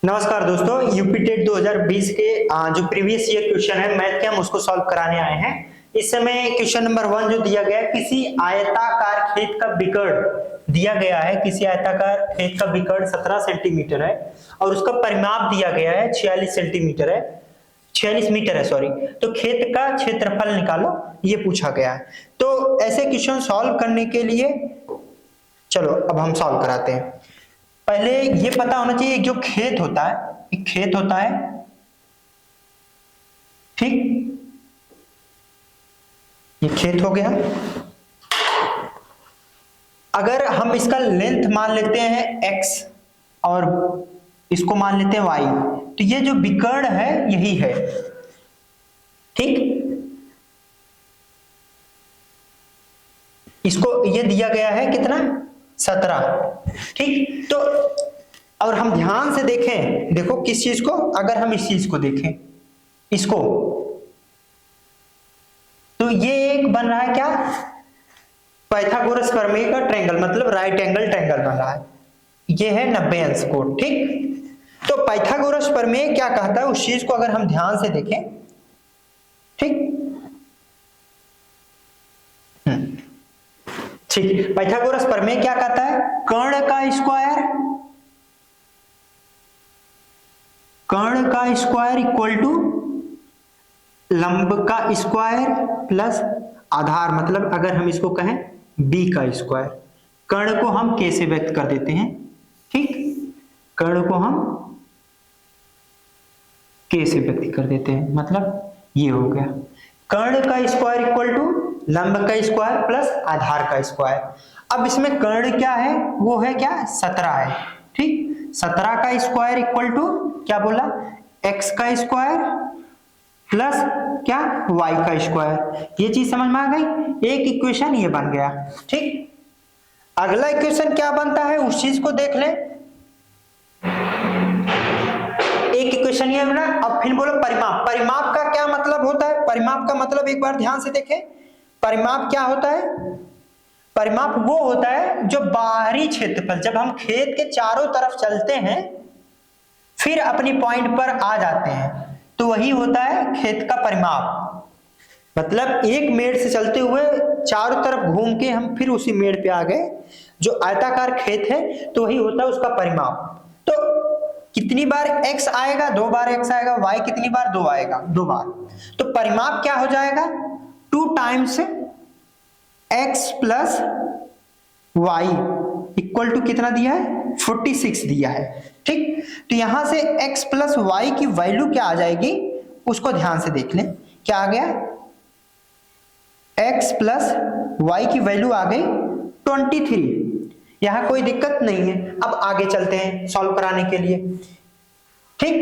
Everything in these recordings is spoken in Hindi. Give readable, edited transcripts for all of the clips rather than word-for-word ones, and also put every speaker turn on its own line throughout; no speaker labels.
नमस्कार दोस्तों, यूपी टेट 2020 के जो प्रीवियस ईयर क्वेश्चन है मैथ के, हम उसको सॉल्व कराने आए हैं। इस समय क्वेश्चन नंबर 1 जो दिया गया है, किसी आयताकार खेत का विकर्ण दिया गया है। किसी आयताकार खेत का विकर्ण 17 सेंटीमीटर है और उसका परिमाप दिया गया है 46 सेंटीमीटर है, 46 मीटर है सॉरी। तो खेत का क्षेत्रफल निकालो, ये पूछा गया है। तो ऐसे क्वेश्चन सॉल्व करने के लिए चलो अब हम सॉल्व कराते हैं। पहले ये पता होना चाहिए, जो खेत होता है, एक खेत होता है, ठीक, ये खेत हो गया। अगर हम इसका लेंथ मान लेते हैं x और इसको मान लेते हैं y, तो ये जो विकर्ण है यही है, ठीक। इसको ये दिया गया है कितना, 17, ठीक। तो और हम ध्यान से देखें, देखो किस चीज को, अगर हम इस चीज को देखें, इसको, तो ये एक बन रहा है क्या, पाइथागोरस प्रमेय का ट्रायंगल, मतलब राइट एंगल ट्रायंगल बन रहा है। ये है 90 अंश कोण, ठीक। तो पाइथागोरस प्रमेय क्या कहता है, उस चीज को अगर हम ध्यान से देखें, ठीक ठीक, पाइथागोरस प्रमेय क्या कहता है, कर्ण का स्क्वायर इक्वल टू लंब का स्क्वायर प्लस आधार, मतलब अगर हम इसको कहें b का स्क्वायर। कर्ण को हम k से व्यक्त कर देते हैं, ठीक, कर्ण को हम k से व्यक्त कर देते हैं, मतलब ये हो गया कर्ण का स्क्वायर इक्वल टू लंब का स्क्वायर प्लस आधार का स्क्वायर। अब इसमें कर्ण क्या है, वो है क्या, 17 है, ठीक। 17 का स्क्वायर इक्वल टू क्या बोला, x का स्क्वायर प्लस क्या, y का स्क्वायर। ये चीज समझ में आ गई, एक इक्वेशन ये बन गया, ठीक। अगला इक्वेशन क्या बनता है, उस चीज को देख ले। एक इक्वेशन ये बना, अब फिर बोलो परिमाप। परिमाप का क्या मतलब होता है, परिमाप का मतलब एक बार ध्यान से देखें, परिमाप क्या होता है, परिमाप वो होता है जो बाहरी क्षेत्रफल, जब हम खेत के चारों तरफ चलते हैं फिर अपनी पॉइंट पर आ जाते हैं, तो वही होता है खेत का परिमाप। मतलब एक मेड़ से चलते हुए चारों तरफ घूम के हम फिर उसी मेड़ पे आ गए, जो आयताकार खेत है, तो वही होता है उसका परिमाप। तो कितनी बार x आएगा, 2 बार x आएगा, y कितनी बार, 2 आएगा, 2 बार। तो परिमाप क्या हो जाएगा, 2 times x plus y equal to कितना दिया है, 46 दिया है, ठीक। तो यहां से x प्लस वाई की वैल्यू क्या आ जाएगी, उसको ध्यान से देख लें। क्या आ गया, x प्लस वाई की वैल्यू आ गई 23। यहां कोई दिक्कत नहीं है। अब आगे चलते हैं सॉल्व कराने के लिए, ठीक।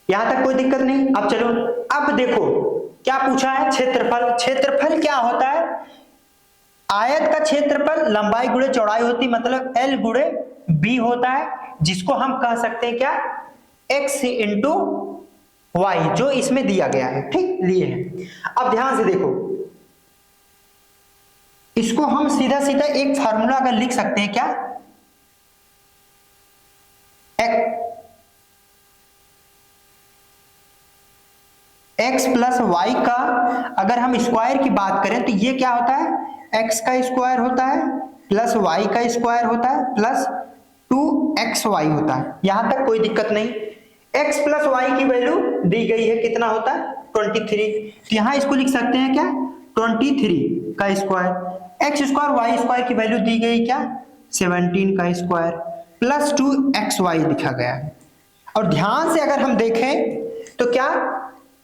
यहां तक कोई दिक्कत नहीं। अब चलो, अब देखो क्या पूछा है, क्षेत्रफल। क्षेत्रफल क्या होता है, आयत का क्षेत्रफल लंबाई गुणे चौड़ाई होती, मतलब L गुणे B होता है, जिसको हम कह सकते हैं क्या, x इंटू वाई, जो इसमें दिया गया है, ठीक, लिए हैं। अब ध्यान से देखो, इसको हम सीधा सीधा एक फार्मूला अगर लिख सकते हैं क्या, x प्लस वाई का अगर हम स्क्वायर की बात करें तो ये क्या होता है, x का स्क्वायर होता है प्लस y का स्क्वायर होता है प्लस 2xy होता है। यहां तक कोई दिक्कत नहीं। x प्लस वाई की वैल्यू दी गई है, कितना होता है, 23। तो यहां इसको लिख सकते हैं क्या, 23 का square, x square Y square की वैल्यू दी गई क्या, 17 का स्क्वायर प्लस 2xy लिखा गया है। और ध्यान से अगर हम देखें तो क्या,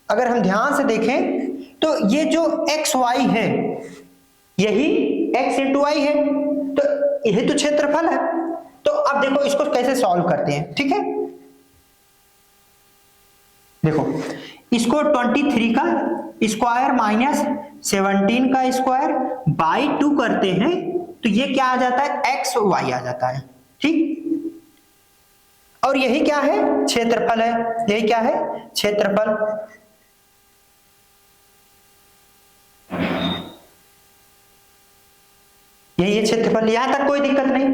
अगर हम ध्यान से देखें तो ये जो एक्स वाई है यही x इंटू वाई है, तो यही तो क्षेत्रफल है। तो अब देखो इसको कैसे सॉल्व करते हैं, ठीक है। देखो इसको 23 का स्क्वायर माइनस 17 का स्क्वायर बाई 2 करते हैं, तो ये क्या आ जाता है, एक्स वाई आ जाता है, ठीक। और यही क्या है, क्षेत्रफल है, यही क्या है, क्षेत्रफल। यही है क्षेत्रफल, यहां तक कोई दिक्कत नहीं।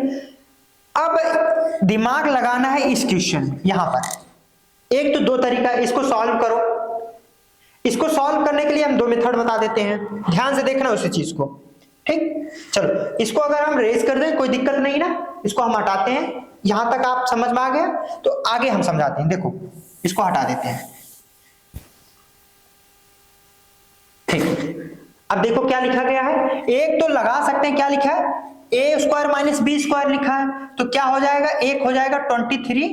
अब दिमाग लगाना है इस क्वेश्चन में। यहां पर एक तो दो तरीका, इसको सॉल्व करो। इसको सॉल्व करने के लिए हम दो मेथड बता देते हैं, ध्यान से देखना उसी चीज को, ठीक। चलो इसको अगर हम रेस कर दें कोई दिक्कत नहीं ना, इसको हम हटाते हैं। यहां तक आप समझ में आ गया, तो आगे हम समझाते हैं। देखो इसको हटा देते हैं, ठीक। अब देखो क्या लिखा गया है, एक तो लगा सकते हैं, क्या लिखा है, ए स्क्वायर माइनस बी स्क्वायर लिखा है, तो क्या हो जाएगा, एक हो जाएगा 23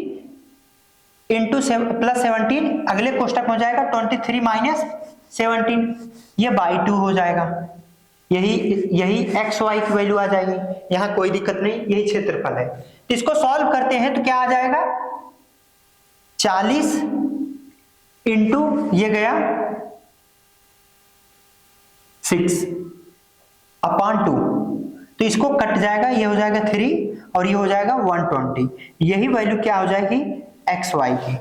इंटू प्लस 17, अगले कोष्टक में हो जाएगा 23 माइनस 17, ये बाई 2 हो जाएगा। यही एक्स वाई की वैल्यू आ जाएगी, यहां कोई दिक्कत नहीं, यही क्षेत्रफल है। तो इसको सॉल्व करते हैं तो क्या आ जाएगा, 40 इंटू ये गया 6 अपॉन 2, तो इसको कट जाएगा, ये हो जाएगा 3 और ये हो जाएगा 120। यही वैल्यू क्या हो जाएगी एक्स वाई की।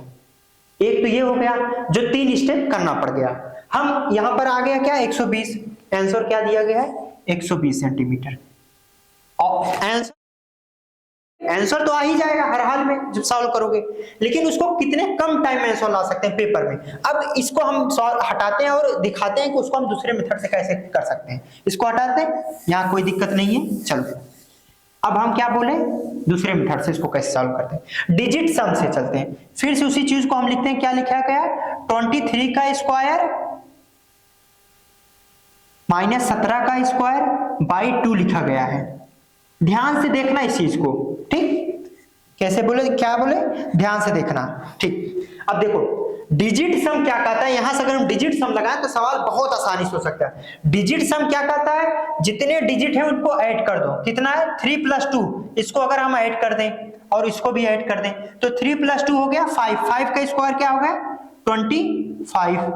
एक तो ये हो गया जो 3 स्टेप करना पड़ गया। हम यहां पर आ गया क्या 120, आंसर क्या दिया गया है 120 सेंटीमीटर। और आंसर तो आ ही जाएगा हर हाल में जब सॉल्व करोगे, लेकिन उसको कितने कम टाइम में आंसर ला सकते हैं पेपर में। अब इसको हम हटाते हैं और दिखाते हैं कि उसको हम दूसरे मेथड से कैसे कर सकते हैं। इसको हटाते हैं, यहाँ कोई दिक्कत नहीं है। चलो अब हम क्या बोले, दूसरे मेथड से इसको कैसे सॉल्व करते हैं, डिजिट सम से चलते हैं। फिर से उसी चीज को हम लिखते हैं, क्या लिखा गया 23 का स्क्वायर माइनस 17 का स्क्वायर बाई 2 लिखा गया है। ध्यान से देखना इस चीज को, ठीक। कैसे बोले, क्या बोले, ध्यान से देखना, ठीक। अब देखो डिजिट सम क्या कहता है, यहां से अगर हम डिजिट सम लगाएं तो सवाल बहुत आसानी से हो सकता है। डिजिट सम क्या कहता है, जितने डिजिट है उनको ऐड कर दो। कितना है 3 + 2, इसको अगर हम ऐड कर दें और इसको भी ऐड कर दें तो 3 + 2 हो गया 5, 5 का स्क्वायर क्या हो गया 25,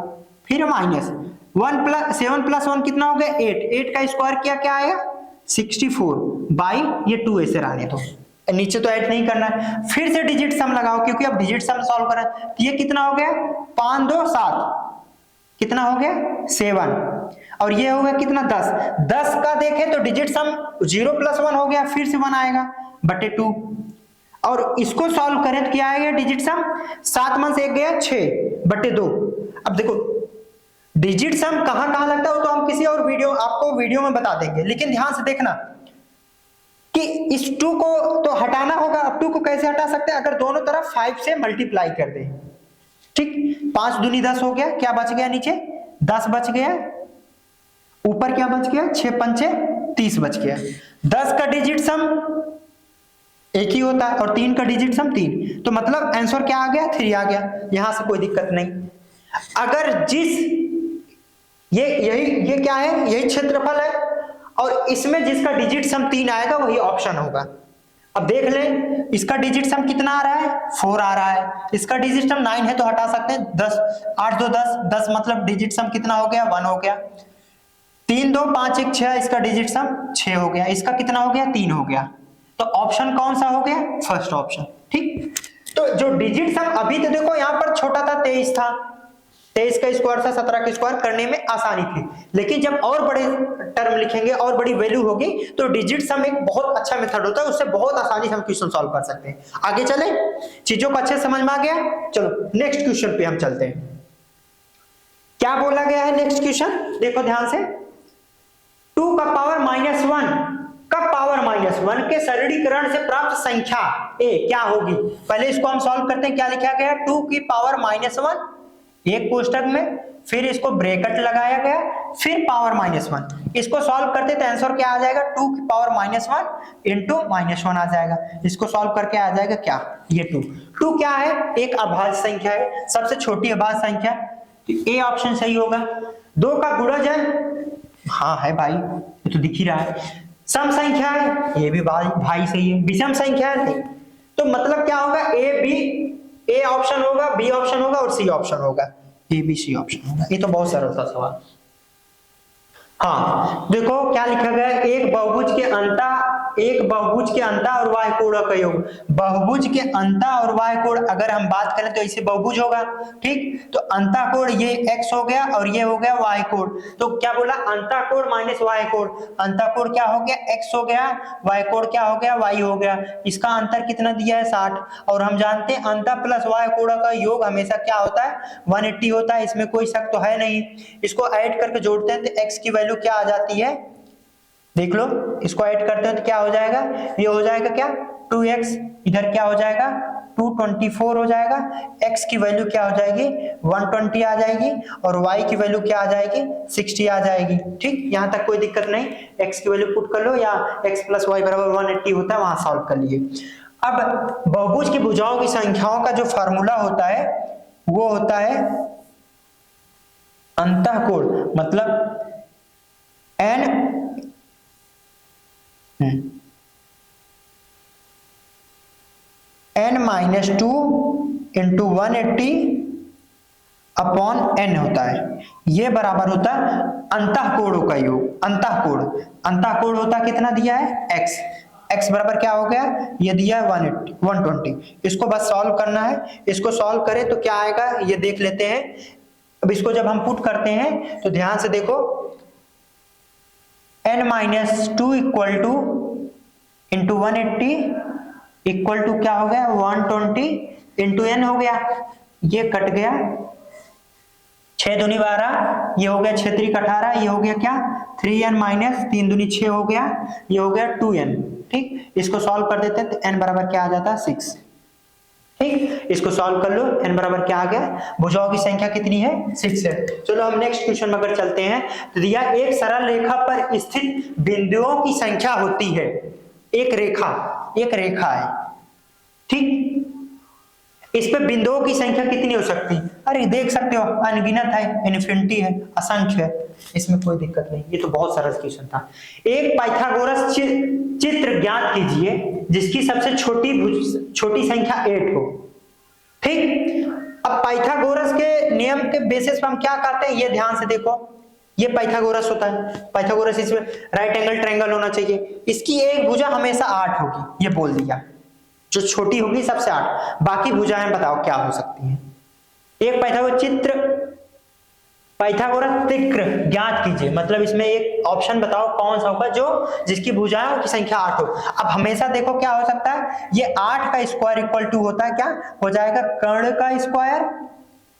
फिर माइनस 7 + 1 कितना हो गया 8, 8 का स्क्वायर क्या आएगा 64 बाई ये 2 ऐसे रहने दो, नीचे तो ऐड नहीं करना है। फिर से डिजिट सम लगाओ, क्योंकि अब डिजिट सम सॉल्व कर रहे हैं। ये कितना हो गया 5 2 7, कितना हो गया 7, और ये हो गया कितना 10, 10 का देखें तो डिजिट सम 0 + 1 हो गया, फिर से 1 आएगा बटे 2, और इसको सॉल्व करें तो क्या आएगा डिजिट सम 7 में से 1 गया 6 बटे 2। अब देखो डिजिट सम कहां कहां लगता है तो हम किसी और आपको वीडियो में बता देंगे, लेकिन ध्यान से देखना कि इस 2 को तो हटाना होगा। अब 2 को कैसे हटा सकते हैं, अगर दोनों तरफ 5 से मल्टीप्लाई कर दें, ठीक। 5 दूनी 10 हो गया, क्या बच गया नीचे 10 बच गया, ऊपर क्या बच गया 6 पंचे 30 बच गया। 10 का डिजिट सम एक ही होता है और 3 का डिजिट सम 3, तो मतलब आंसर क्या आ गया 3 आ गया, यहां से कोई दिक्कत नहीं। अगर ये क्या है, यही क्षेत्रफल है और इसमें जिसका डिजिट सम 3 आएगा वही ऑप्शन होगा। अब देख लें इसका डिजिट सम कितना आ रहा है 4 आ रहा है, इसका डिजिट सम 9 है तो हटा सकते हैं 10, 8 2 10, 10 मतलब डिजिट सम कितना हो गया 1 हो गया, 3 2 5 1 6, इसका डिजिट सम 6 हो गया, इसका कितना हो गया 3 हो गया, तो ऑप्शन कौन सा हो गया फर्स्ट ऑप्शन, ठीक। तो जो डिजिट सम अभी तो देखो यहां पर छोटा था 23 था, 23 का स्क्वायर था 17 का स्क्वायर करने में आसानी थी, लेकिन जब और बड़े टर्म लिखेंगे और बड़ी वैल्यू होगी तो डिजिट सम एक बहुत अच्छा मेथड होता है, उससे बहुत आसानी से हम क्वेश्चन सॉल्व कर सकते हैं। आगे चले, चीजों को अच्छे समझ में आ गया, चलो नेक्स्ट क्वेश्चन पे हम चलते हैं। क्या बोला गया है नेक्स्ट क्वेश्चन, देखो ध्यान से, 2 का पावर -1 का पावर -1 के सरलीकरण से प्राप्त संख्या ए क्या होगी। पहले इसको हम सॉल्व करते हैं, क्या लिखा गया 2 की पावर -1 एक कोष्टक में, फिर इसको ब्रैकेट लगाया गया, फिर पावर -1, इसको सॉल्व करते तो आंसर क्या आ जाएगा 2 की पावर -1 इंटू -1 आ जाएगा। इसको सॉल्व करके आ जाएगा क्या ये 2 क्या है एक अभाज्य संख्या है, सबसे छोटी अभाज्य संख्या, तो ए ऑप्शन सही होगा। 2 का गुणज है, हाँ है भाई ये तो दिख ही रहा है। सम संख्या है, ये भी भाई सही है। विषम संख्या है नहीं, तो मतलब क्या होगा ए ऑप्शन होगा, बी ऑप्शन होगा और सी ऑप्शन होगा, ए बी सी ऑप्शन होगा। ये तो बहुत सरल सा सवाल। हाँ देखो क्या लिखा गया, एक बहुभुज के अंतः एक बहुभुज के अंता और वाह्य कोण का योग। बहुभुज के अंता और वाह्य कोण अगर हम बात करें तो इसे बहुभुज होगा, ठीक। तो अंता कोण ये x हो गया और ये हो गया वाह्य कोण। तो क्या बोला, अंता कोण माइनस वाह्य कोण। अंता कोण क्या हो गया, x हो गया, वाह्य कोण क्या हो गया, y हो गया। इसका अंतर कितना दिया है 60। और हम जानते हैं अंता प्लस वाह्य कोण का योग हमेशा क्या होता है 180 होता है, इसमें कोई शक तो है नहीं। इसको ऐड करके जोड़ते हैं तो x की वैल्यू क्या आ जाती है, देख लो। इसको ऐड करते हैं तो क्या हो जाएगा, ये हो जाएगा क्या 2x, इधर क्या हो जाएगा 224 हो जाएगा। x की वैल्यू क्या हो जाएगी 120 आ जाएगी और y की वैल्यू क्या आ जाएगी 60 आ जाएगी, ठीक। यहां तक कोई दिक्कत नहीं, x की वैल्यू पुट कर लो या x प्लस वाई बराबर 180 होता है, वहां सॉल्व कर लिए। अब बहुभुज की भुजाओं की संख्याओं का जो फार्मूला होता है वो होता है अंतःकोण, मतलब n minus 2 into 180 upon n होता है। ये बराबर होता है अंतःकोणों का योग। अंतःकोण होता कितना दिया है x, x बराबर क्या हो गया, ये दिया है 120। इसको बस सॉल्व करना है। इसको सॉल्व करें तो क्या आएगा ये देख लेते हैं। अब इसको जब हम पुट करते हैं तो ध्यान से देखो, n minus 2 equal to into 180 equal to क्या हो गया 120 इंटू n हो गया, ये कट गया 6 दूनी 12, ये हो गया 6 त्रिक 18, ये हो गया क्या 3n माइनस 3 दूनी 6 हो गया, ये हो गया 2n, ठीक। इसको सॉल्व कर देते हैं तो n बराबर क्या आ जाता है 6, ठीक। इसको सॉल्व कर लो, n बराबर क्या आ गया, भुजाओं की संख्या कितनी है 6 है। चलो हम नेक्स्ट क्वेश्चन में अगर चलते हैं तो दिया एक सरल रेखा पर स्थित बिंदुओं की संख्या होती है। एक रेखा है, ठीक। इस पे बिंदुओं की संख्या कितनी हो सकती है, अरे देख सकते हो अनगिनत है, इन्फिनिटी है, असंख्य है, इसमें कोई दिक्कत नहीं। ये तो बहुत सरल क्वेश्चन था। एक पाइथागोरस चित्र ज्ञात कीजिए जिसकी सबसे छोटी संख्या 8 हो, ठीक। अब पाइथागोरस के नियम के बेसिस पर हम क्या करते हैं, ये ध्यान से देखो, ये पाइथागोरस होता है। पाइथागोरस इसमें राइट एंगल ट्रायंगल होना चाहिए, इसकी एक भुजा हमेशा 8 होगी, ये बोल दिया। जो छोटी होगी सबसे 8, बाकी भुजाएं बताओ क्या हो सकती हैं। एक पाइथागोरस चित्र ज्ञात कीजिए, मतलब इसमें एक ऑप्शन बताओ कौन सा होगा जो जिसकी भुजाओं की संख्या 8 हो। अब हमेशा देखो क्या हो सकता है, ये 8 का स्क्वायर इक्वल टू होता है क्या हो जाएगा कर्ण का स्क्वायर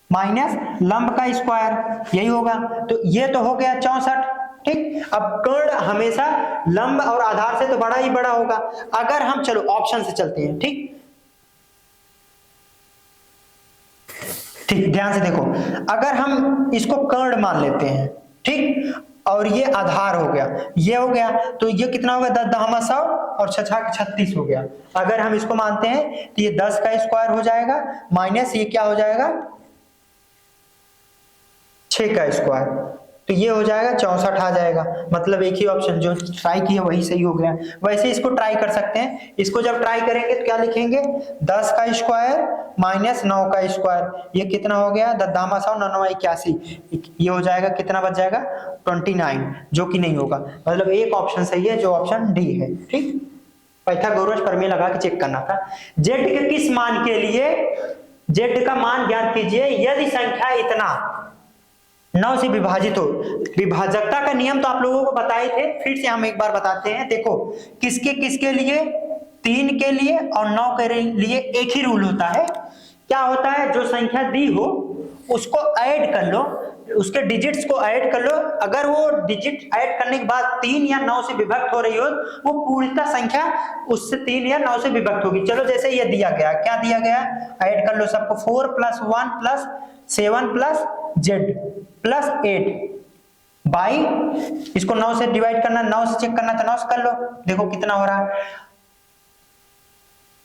माइनस लंब का स्क्वायर, यही होगा। तो ये तो हो गया 64, ठीक। अब कर्ण हमेशा लंब और आधार से तो बड़ा ही बड़ा होगा। अगर हम चलो ऑप्शन से चलते हैं, ठीक, ध्यान से देखो, अगर हम इसको कर्ण मान लेते हैं, ठीक, और ये आधार हो गया, ये हो गया, तो ये कितना होगा 10 दहमा 100 और 6 36 हो गया। अगर हम इसको मानते हैं तो ये 10 का स्क्वायर हो जाएगा माइनस ये क्या हो जाएगा 6 का स्क्वायर, तो ये हो जाएगा 64 आ जाएगा। मतलब एक ही ऑप्शन जो ट्राई किया वही सही हो गया। वैसे इसको ट्राई कर सकते हैं, इसको जब ट्राई करेंगे तो क्या लिखेंगे 10 का स्क्वायर माइनस 9 का स्क्वायर, ये कितना हो गया 10 दामा 100 9 9 81, ये हो जाएगा कितना बच जाएगा 29, जो कि नहीं होगा। मतलब एक ऑप्शन सही है जो ऑप्शन डी है, ठीक। पाइथागोरस प्रमेय लगा के चेक करना था। जेड के किस मान के लिए, जेड का मान ज्ञात कीजिए यदि संख्या इतना 9 से विभाजित हो। विभाजकता का नियम तो आप लोगों को बताए थे, फिर से हम एक बार बताते हैं। देखो किसके लिए, 3 के लिए और 9 के लिए एक ही रूल होता है। क्या होता है, जो संख्या दी हो उसको ऐड कर लो, उसके डिजिट्स को ऐड कर लो। अगर वो डिजिट ऐड करने के बाद 3 या 9 से विभक्त हो रही हो, वो पूर्णतः संख्या उससे 3 या 9 से विभक्त होगी। चलो जैसे ये दिया गया, क्या दिया गया, ऐड कर लो सबको, 4 + 1 + 7 + z + 8 बाई, इसको 9 से डिवाइड करना, 9 से चेक करना तो 9 से कर लो। देखो कितना हो रहा है,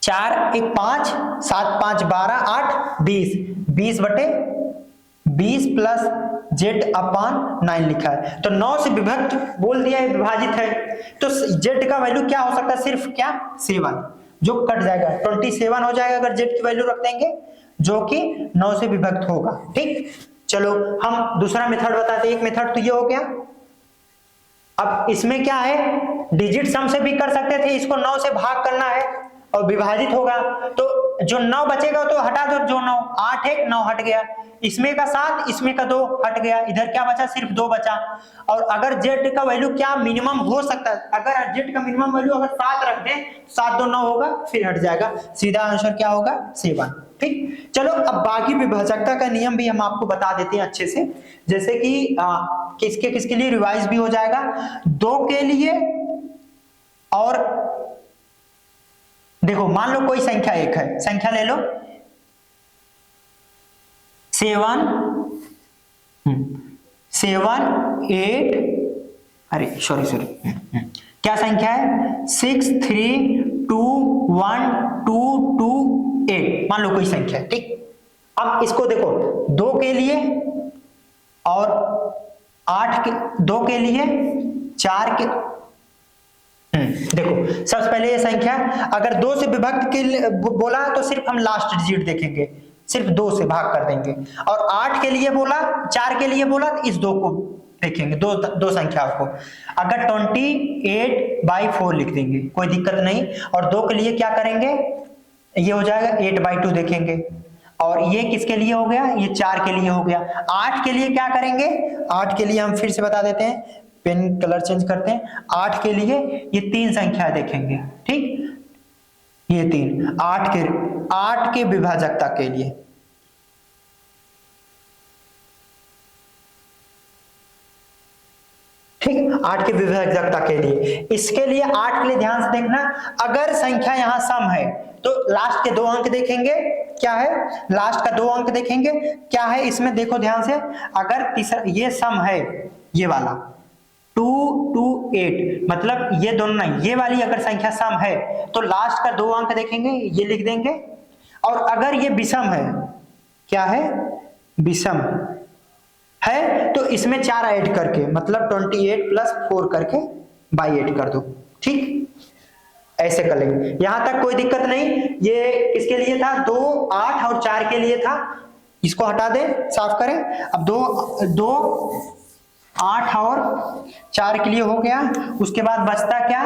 4 1 5 7 5 12 8 20 20/20 + z/9 लिखा है। तो 9 से विभक्त बोल दिया है, विभाजित है, तो z का वैल्यू क्या हो सकता है, सिर्फ क्या 7, जो कट जाएगा 27 हो जाएगा अगर z की वैल्यू रख देंगे, जो कि 9 से विभक्त होगा, ठीक। चलो हम दूसरा मेथड बताते हैं। एक मेथड तो ये हो गया। अब इसमें क्या है, डिजिट सम से भी कर सकते थे, इसको 9 से भाग करना है और विभाजित होगा, तो जो 9 बचेगा तो हटा दो, जो 9, 8 1 9 हट गया, इसमें का 7 इसमें का 2 हट गया, इधर क्या बचा, सिर्फ 2 बचा। और अगर z का वैल्यू क्या मिनिमम हो सकता है, अगर z का मिनिमम वैल्यू अगर 7 रख दें, 7 2 9 होगा, फिर हट जाएगा, सीधा आंसर क्या होगा, 7। ठीक, चलो अब बाकी विभाजकता का नियम भी हम आपको बता देते हैं अच्छे से, जैसे कि किसके किसके लिए रिवाइज भी हो जाएगा, 2 के लिए। और देखो मान लो कोई संख्या एक है, संख्या ले लो 7 8, अरे सॉरी क्या संख्या है, 6 3 2 1 2 2 8, मान लो कोई संख्या है। ठीक, अब इसको देखो 2 के लिए और 8 के, 2 के लिए 4 के, देखो सबसे पहले ये संख्या अगर 2 से विभक्त के लिए बोला तो सिर्फ हम लास्ट डिजिट देखेंगे, सिर्फ 2 से भाग कर देंगे, और 8 के लिए बोला, 4 के लिए बोला तो इस 2 को देखेंगे, दो संख्या को। अगर 28/4 लिख देंगे कोई दिक्कत नहीं, और 2 के लिए क्या करेंगे, ये हो जाएगा 8/2 देखेंगे, और ये किसके लिए हो गया, ये 4 के लिए हो गया। 8 के लिए क्या करेंगे, 8 के लिए हम फिर से बता देते हैं, पेन कलर चेंज करते हैं, 8 के लिए ये 3 संख्या देखेंगे। ठीक, ये 3 8 के विभाजकता के लिए, ठीक, 8 के विभाजकता के लिए, इसके लिए 8 के लिए ध्यान से देखना, अगर संख्या यहां सम है तो लास्ट के 2 अंक देखेंगे, क्या है, लास्ट का 2 अंक देखेंगे, क्या है इसमें देखो ध्यान से, अगर तीसरा ये सम है, ये वाला 2 2 8, मतलब ये दोनों नहीं, ये वाली अगर संख्या सम है तो लास्ट का 2 अंक देखेंगे, ये लिख देंगे, और अगर ये विषम है, क्या है, विषम है, तो इसमें 4 ऐड करके, मतलब 28 + 4 करके बाई 8 कर दो। ठीक, ऐसे कर लेंगे, यहां तक कोई दिक्कत नहीं। ये किसके लिए था, 2 8 और 4 के लिए था, इसको हटा दें, साफ करें। अब 2 8 और 4 के लिए हो गया, उसके बाद बचता क्या,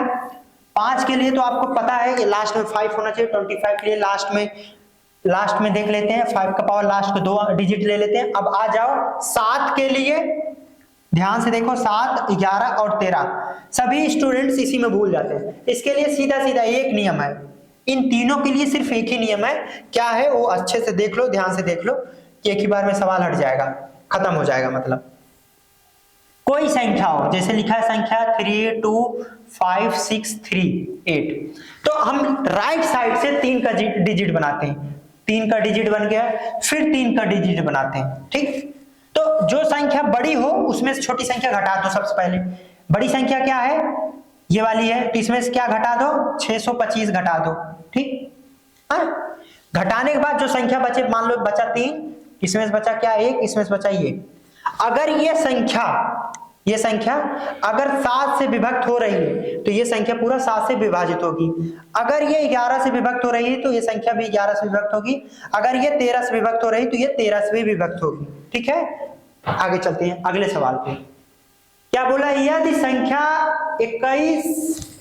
5 के लिए तो आपको पता है कि लास्ट में 5 होना चाहिए, 25 के लिए लास्ट में देख लेते हैं, 5 का पावर लास्ट के 2 डिजिट ले लेते हैं। अब आ जाओ 7 के लिए, ध्यान से देखो, 7 11 और 13, सभी स्टूडेंट्स इसी में भूल जाते हैं। इसके लिए सीधा सीधा एक नियम है, इन तीनों के लिए सिर्फ एक ही नियम है, क्या है वो अच्छे से देख लो, ध्यान से देख लो, कि एक ही बार में सवाल हट जाएगा, खत्म हो जाएगा। मतलब कोई संख्या हो, जैसे लिखा है संख्या 3 2 5 6 3 8, तो हम राइट साइड से 3 का डिजिट बनाते हैं, 3 का डिजिट बन गया, फिर 3 का डिजिट बनाते हैं। ठीक, तो जो संख्या बड़ी हो उसमें से छोटी संख्या घटा दो। सबसे पहले बड़ी संख्या क्या है, ये वाली है, तो इसमें से क्या घटा दो, 625 घटा दो। ठीक, घटाने के बाद जो संख्या बचे, मान लो बचा 3, इसमें से बचा क्या, 1, इसमें से बचा ये। अगर ये संख्या अगर 7 से विभक्त हो रही है तो ये संख्या पूरा 7 से विभाजित होगी। अगर ये 11 से विभक्त हो रही है तो ये संख्या भी 11 से विभक्त होगी। अगर ये 13 से विभक्त हो रही है तो ये 13 से भी विभक्त होगी। ठीक है, आगे चलते हैं अगले सवाल पे। क्या बोला, यदि संख्या 21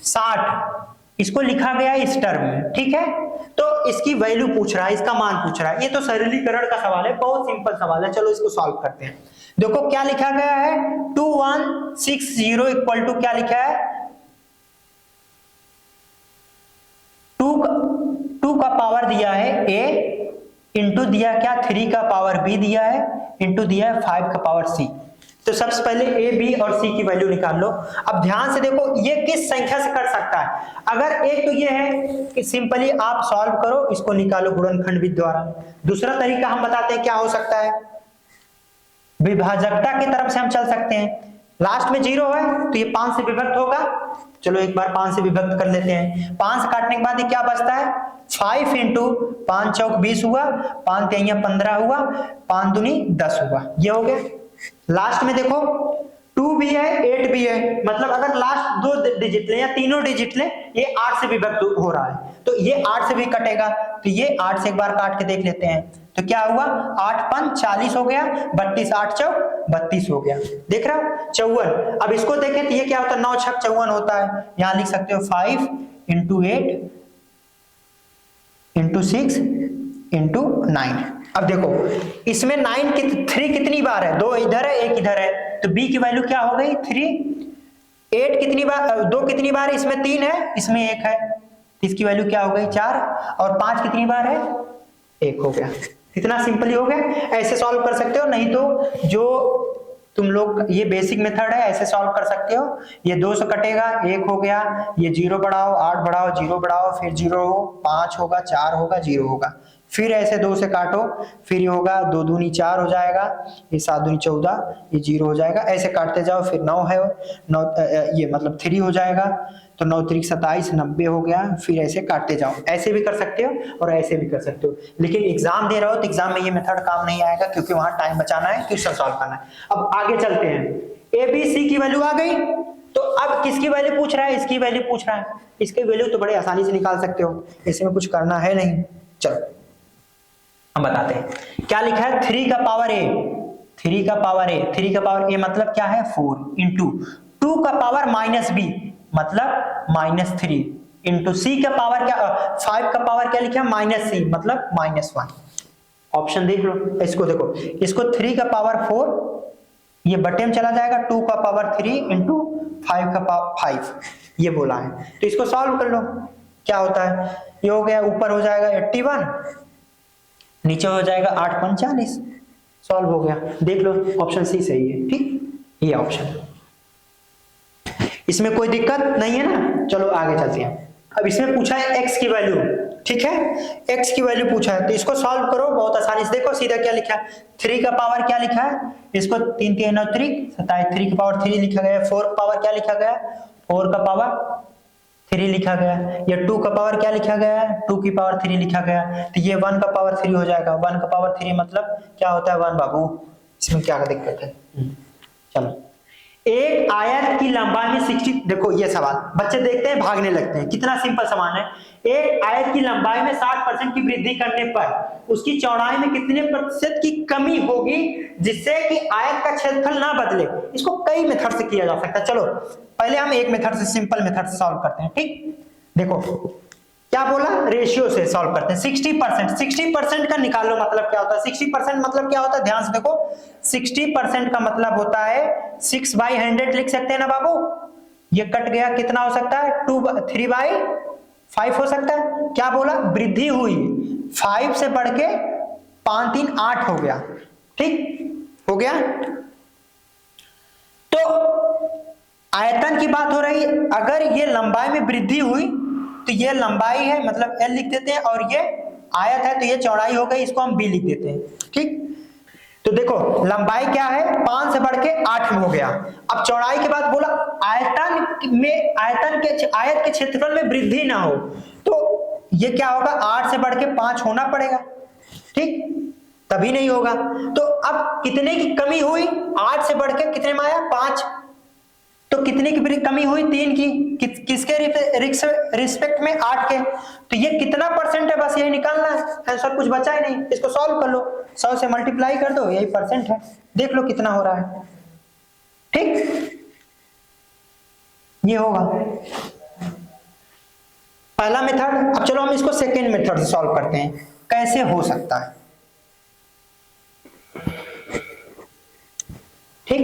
60 इसको लिखा गया इस टर्म में, ठीक है, तो इसकी वैल्यू पूछ रहा है, इसका मान पूछ रहा है। ये तो सरलीकरण का सवाल है, बहुत सिंपल सवाल है, चलो इसको सॉल्व करते हैं। देखो क्या लिखा गया है, 2160 इक्वल टू क्या लिखा है, 2 का पावर दिया है a, इंटू दिया क्या 3 का पावर b दिया है, इंटू दिया है 5 का पावर c। तो सबसे पहले a, b और c की वैल्यू निकाल लो। अब ध्यान से देखो ये किस संख्या से कर सकता है। अगर एक तो ये है कि सिंपली आप सॉल्व करो, इसको निकालो गुणनखंड विधि द्वारा। दूसरा तरीका हम बताते हैं क्या हो सकता है, विभाजकता की तरफ से हम चल सकते हैं। लास्ट में 0 है तो ये 5 से विभक्त होगा, चलो एक बार 5 से विभक्त कर लेते हैं। 5 से काटने के बाद ये क्या बचता है, 5 इंटू 5 चौक 20 हुआ, 5 तिहाइयां 15 हुआ, 5 दूनी 10 हुआ, ये हो गया। लास्ट में देखो 2 भी है 8 भी है, मतलब अगर लास्ट 2 डिजिट ले या तीनों डिजिट ले, ये 8 से विभक्त हो रहा है तो ये 8 से भी कटेगा, तो ये 8 से एक बार काट के देख लेते हैं। तो क्या हुआ 8 5 40 हो गया, 32 8 चौक 32 हो गया। देख रहा हो 54। अब इसको देखें तो ये क्या होता है 9 छक 54 होता है। यहां लिख सकते हो 5 × 8 × 6 × 9। अब देखो इसमें 9 की 3 कितनी बार है, 2 इधर है 1 इधर है, तो b की वैल्यू क्या हो गई 3। 8 कितनी बार 2 कितनी बार है, इसमें 3 है इसमें 1 है, तो इसकी वैल्यू क्या हो गई 4। और 5 कितनी बार है 1 हो गया। इतना सिंपली हो गया। ऐसे सॉल्व कर सकते हो, नहीं तो जो तुम लोग ये बेसिक मेथड है ऐसे सॉल्व कर सकते हो। ये 2 से कटेगा 1 हो गया, ये 0 बढ़ाओ 8 बढ़ाओ 0 बढ़ाओ फिर 0 हो 5 होगा 4 होगा 0 होगा, फिर ऐसे 2 से काटो फिर ये होगा 2 दूनी 4 हो जाएगा, ये 7 दूनी 14, ये 0 हो जाएगा। ऐसे काटते जाओ फिर 9 है 9 ये मतलब 3 हो जाएगा, तो 9 3 27 90 हो गया। फिर ऐसे काटते जाओ, ऐसे भी कर सकते हो और ऐसे भी कर सकते हो। लेकिन एग्जाम दे रहे हो तो एग्जाम में ये मेथड काम नहीं आएगा, क्योंकि वहां टाइम बचाना है, क्वेश्चन सॉल्व करना है। अब आगे चलते हैं। ए बी सी की वैल्यू आ गई, तो अब किसकी वैल्यू पूछ रहा है, इसकी वैल्यू पूछ रहा है। इसकी वैल्यू तो बड़े आसानी से निकाल सकते हो, इसमें कुछ करना है नहीं। चलो हम बताते हैं क्या लिखा है 3 का पावर a, 3 का पावर a, 3 का पावर a मतलब क्या है 4 इंटू 2 का पावर -b मतलब -3 इंटू c का पावर क्या 5 का पावर क्या लिखा है -c मतलब -1। ऑप्शन देख लो, इसको देखो, इसको 3 का पावर 4 ये बटे में चला जाएगा, 2 का पावर 3 इंटू 5 का पावर 5 ये बोला है, तो इसको सॉल्व कर लो। क्या होता है, ये हो गया ऊपर हो जाएगा 81, नीचे हो जाएगा 8 5 40, सॉल्व हो गया। देख लो ऑप्शन सी सही है। ठीक, ये ऑप्शन, इसमें कोई दिक्कत नहीं है ना। चलो आगे चलते हैं। अब इसमें पूछा है x की वैल्यू, ठीक है, x की वैल्यू पूछा है, तो इसको सॉल्व करो बहुत आसानी से। देखो सीधा क्या लिखा है 3 का पावर क्या लिखा है, इसको 3 3 9 3 27, 3 का पावर 3 लिखा गया, 4 का पावर क्या लिखा गया 4 का पावर 3 लिखा गया, या 2 का पावर क्या लिखा गया है 2 की पावर 3 लिखा गया, तो ये 1 का पावर 3 हो जाएगा। 1 का पावर 3 मतलब क्या होता है 1 बाबू, इसमें क्या दिक्कत है। चलो, एक आयत की लंबाई में 60, देखो ये सवाल बच्चे देखते हैं भागने लगते हैं, कितना सिंपल सवाल है। एक आयत की लंबाई में 60% की वृद्धि करने पर उसकी चौड़ाई में कितने प्रतिशत की कमी होगी जिससे कि आयत का क्षेत्रफल ना बदले। इसको कई मेथड से किया जा सकता है। चलो पहले हम एक मेथड से, सिंपल मेथड से सॉल्व करते हैं। ठीक, देखो क्या बोला, रेशियो से सॉल्व करते हैं। 60%, 60% का निकालो मतलब क्या होता है, 60% मतलब क्या होता है, ध्यान से देखो 60% का मतलब होता है 6/100 लिख सकते हैं ना बाबू। ये कट गया, कितना हो सकता है 3/5 हो सकता है। क्या बोला, वृद्धि हुई 5 से बढ़ के 5 3 8 हो गया। ठीक हो गया, तो आयतन की बात हो रही, अगर ये लंबाई में वृद्धि हुई तो ये लंबाई है मतलब L लिख देते हैं, और ये आयत है तो ये चौड़ाई हो गई, इसको हम B लिख देते हैं। ठीक, तो देखो लंबाई क्या है 5 से बढ़ के 8 में हो गया। अब चौड़ाई के बाद बोला आयत के क्षेत्रफल में वृद्धि ना हो, तो ये क्या होगा 8 से बढ़ के 5 होना पड़ेगा। ठीक, तभी नहीं होगा। तो अब कितने की कमी हुई, 8 से बढ़ के कितने में आया 5, तो कितने की कमी हुई 3 की, किसके रिस्पेक्ट में 8 के, तो ये कितना परसेंट है बस यही निकालना है, आंसर कुछ बचा ही नहीं। इसको सॉल्व कर लो, 100 से मल्टीप्लाई कर दो, यही परसेंट है, देख लो कितना हो रहा है। ठीक, ये होगा पहला मेथड। अब चलो हम इसको सेकेंड मेथड से सॉल्व करते हैं, कैसे हो सकता है। ठीक,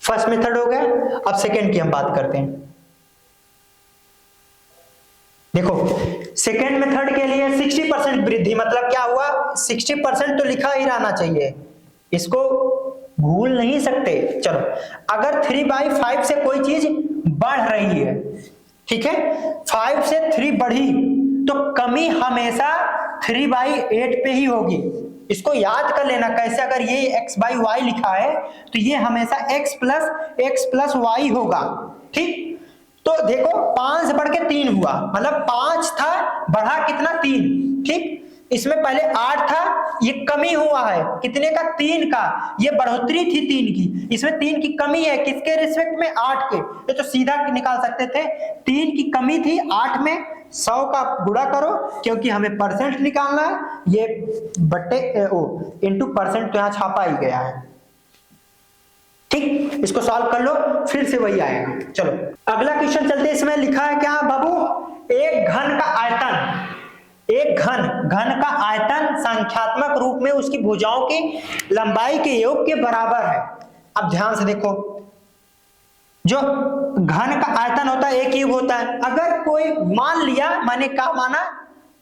फर्स्ट मेथड हो गया, अब सेकेंड की हम बात करते हैं। देखो सेकेंड मेथड के लिए 60% वृद्धि मतलब क्या हुआ, 60% तो लिखा ही रहना चाहिए, इसको भूल नहीं सकते। चलो अगर 3/5 से कोई चीज बढ़ रही है, ठीक है, 5 से 3 बढ़ी तो कमी हमेशा 3/8 पे ही होगी। इसको याद कर लेना कैसे, अगर ये x/y लिखा है तो ये हमेशा x प्लस y होगा। ठीक, तो देखो 5 से बढ़ के 3 हुआ मतलब 5 था बढ़ा कितना 3। ठीक, इसमें पहले 8 था, ये कमी हुआ है कितने का 3 का, ये बढ़ोतरी थी 3 की, इसमें 3 की कमी है किसके रिस्पेक्ट में 8 के, ये तो सीधा निकाल सकते थे। 3 की कमी थी 8 में, 100 का गुणा करो, क्योंकि हमें परसेंट निकालना है, ये बट्टे इंटू परसेंट तो यहां छापा ही गया है। ठीक, इसको सॉल्व कर लो, फिर से वही आएगा। चलो अगला क्वेश्चन चलते हैं। इसमें लिखा है क्या बाबू, एक घन का आयतन, एक घन का आयतन संख्यात्मक रूप में उसकी भुजाओं की लंबाई के योग के बराबर है। अब ध्यान से देखो, जो घन का आयतन होता है एक क्यूब होता है। अगर कोई मान लिया, मैंने क्या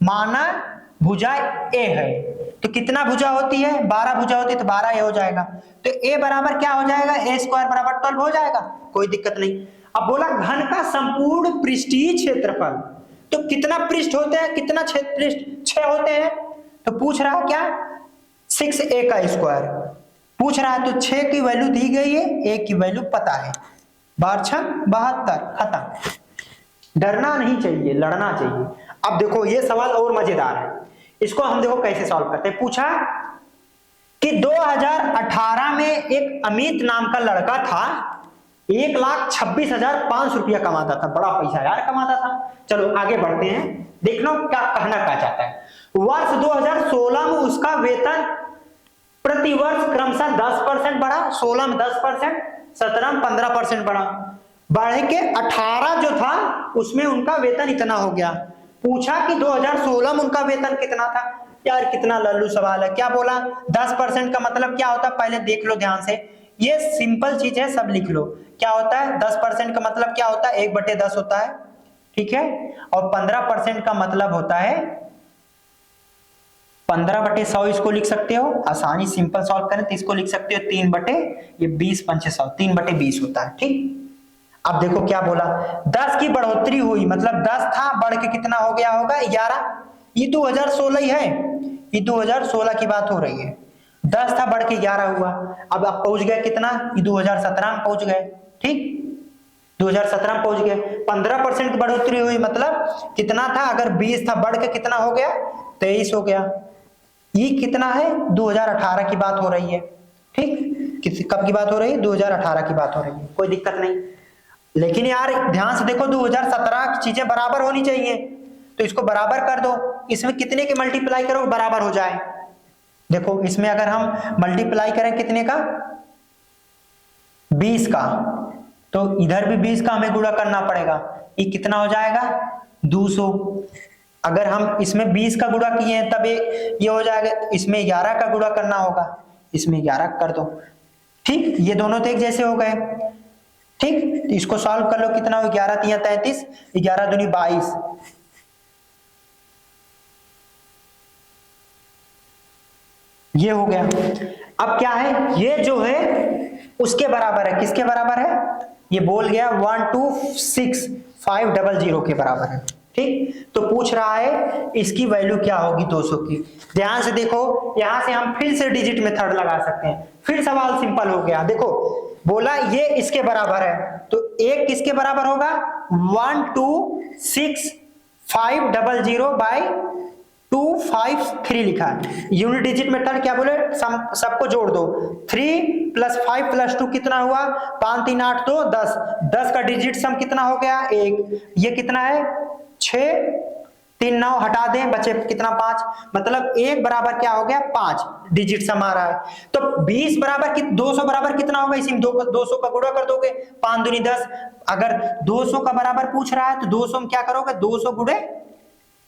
माना भुजा ए है, तो कितना भुजा होती है, 12 भुजा होती है, तो 12 ए हो जाएगा। तो ए बराबर क्या हो जाएगा, ए स्क्वायर बराबर 12 हो जाएगा, कोई दिक्कत नहीं। अब बोला घन का संपूर्ण पृष्ठीय क्षेत्रफल, तो कितना पृष्ठ होते हैं, कितना पृष्ठ, 6 होते हैं। तो पूछ रहा है क्या, 6a का स्क्वायर पूछ रहा है। तो 6 की वैल्यू दी गई है, a की वैल्यू पता है, 12 6 72, खत्म। डरना नहीं चाहिए, लड़ना चाहिए। अब देखो ये सवाल और मजेदार है, इसको हम देखो कैसे सॉल्व करते हैं। पूछा कि 2018 में एक अमित नाम का लड़का था, 1,26,500 रुपया कमाता था, बड़ा पैसा यार कमाता था। चलो आगे बढ़ते हैं, देख लो क्या कहना क्या चाहता है। वर्ष 2016 में उसका वेतन प्रति वर्ष क्रमशः 10% बढ़ा, 16 में 10%, 17 में 15% बढ़ा, बढ़ के 18 जो था उसमें उनका वेतन इतना हो गया। पूछा कि 2016 में उनका वेतन कितना था। यार कितना लल्लू सवाल है, क्या बोला 10% का मतलब क्या होता है, पहले देख लो ध्यान से, ये सिंपल चीज है, सब लिख लो। क्या होता है 10% का मतलब क्या होता है, 1/10 होता है, ठीक है। और 15% का मतलब होता है 15/100, इसको लिख सकते हो आसानी, सिंपल सॉल्व करें तो इसको लिख सकते हो 3/20 3/20 होता है, ठीक। अब देखो क्या बोला, 10 की बढ़ोतरी हुई, मतलब 10 था बढ़ के कितना हो गया होगा 11। ये 2016 ही है, ये 2016 की बात हो रही है। 10 था बढ़ के 11 हुआ। अब आप पहुंच गए कितना, ये 2017 में पहुंच गए, ठीक, 2017 में पहुंच गए। 15% की बढ़ोतरी हुई, मतलब कितना था, अगर 20 था बढ़ के कितना हो गया 23 हो गया। ये कितना है, 2018 की बात हो रही है, ठीक। कब की बात हो रही है, 2018 की बात हो रही है, कोई दिक्कत नहीं। लेकिन यार ध्यान से देखो, 2017 की चीजें बराबर होनी चाहिए, तो इसको बराबर कर दो। इसमें कितने के मल्टीप्लाई करो बराबर हो जाए। देखो इसमें अगर हम मल्टीप्लाई करें कितने का, 20 का, तो इधर भी 20 का हमें गुणा करना पड़ेगा। ये कितना हो जाएगा 200। अगर हम इसमें 20 का गुणा किए हैं तब ये हो जाएगा, इसमें 11 का गुणा करना होगा, इसमें 11 कर दो, ठीक। ये दोनों तो एक जैसे हो गए, ठीक। इसको सॉल्व कर लो, कितना हो 11 3 33, 11 दूनी 22, ये हो गया। अब क्या है, ये जो है उसके बराबर है, किसके बराबर है, ये बोल गया 126,500 के बराबर है, ठीक। तो पूछ रहा है इसकी वैल्यू क्या होगी 200 की। ध्यान से देखो, यहां से हम फिर से डिजिट मेथड लगा सकते हैं, फिर सवाल सिंपल हो गया। देखो बोला ये इसके बराबर है, तो एक किसके बराबर होगा, 126,500 बाई 253 लिखा है। यूनिट डिजिट मेथड क्या बोले, सबको जोड़ दो, 3 + 5 + 2 कितना हुआ, 5 3 8 2 10, 10 का डिजिट सम कितना हो गया 1, ये कितना है 6, 3 9 हटा दें बचे कितना 5, मतलब 1 बराबर क्या हो गया 5, डिजिट सम आ रहा है। तो 20 बराबर 200 बराबर कितना होगा, इसी में 200 का गुणा कर दोगे, 5 दूनी 10। अगर 200 का बराबर पूछ रहा है तो 200 में क्या करोगे, 200 गुणे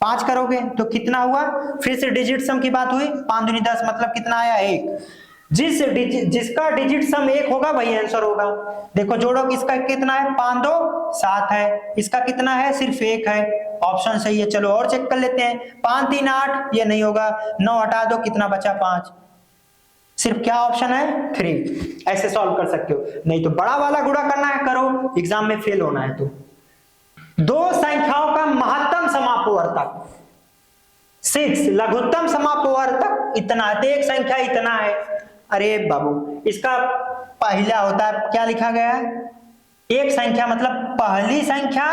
5 करोगे तो कितना हुआ, फिर से डिजिट सम की बात हुई, 5 दूनी 10 मतलब कितना आया 1। जिसका डिजिट सम 1 होगा वही आंसर होगा। देखो जोड़ो, इसका कितना है 5 2 7 है, इसका कितना है सिर्फ 1 है, ऑप्शन सही है। चलो और चेक कर लेते हैं, 5 3 8, ये नहीं होगा, 9 हटा दो कितना बचा 5, सिर्फ क्या ऑप्शन है 3। ऐसे सॉल्व कर सकते हो, नहीं तो बड़ा वाला गुणा करना है करो, एग्जाम में फेल होना है। तो दो संख्याओं का महत्तम समापवर्तक 6, लघुत्तम समापवर्तक इतना है, तो एक संख्या इतना है। अरे बाबू इसका पहला होता है, क्या लिखा गया है, एक संख्या मतलब पहली संख्या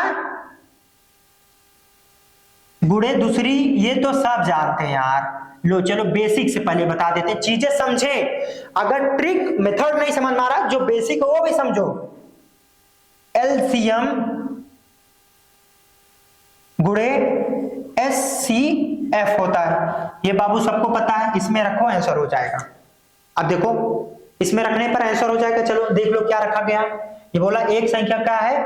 गुणे दूसरी, ये तो सब जानते हैं यार। लो चलो बेसिक से पहले बता देते हैं, चीजें समझे। अगर ट्रिक मेथड नहीं समझ में आ रहा, जो बेसिक है वो भी समझो। एलसीएम गुणे SCF होता है। ये बाबू सबको पता है, इसमें रखो आंसर हो जाएगा। अब देखो इसमें रखने पर आंसर हो जाएगा। चलो देख लो क्या रखा गया। ये बोला एक संख्या क्या है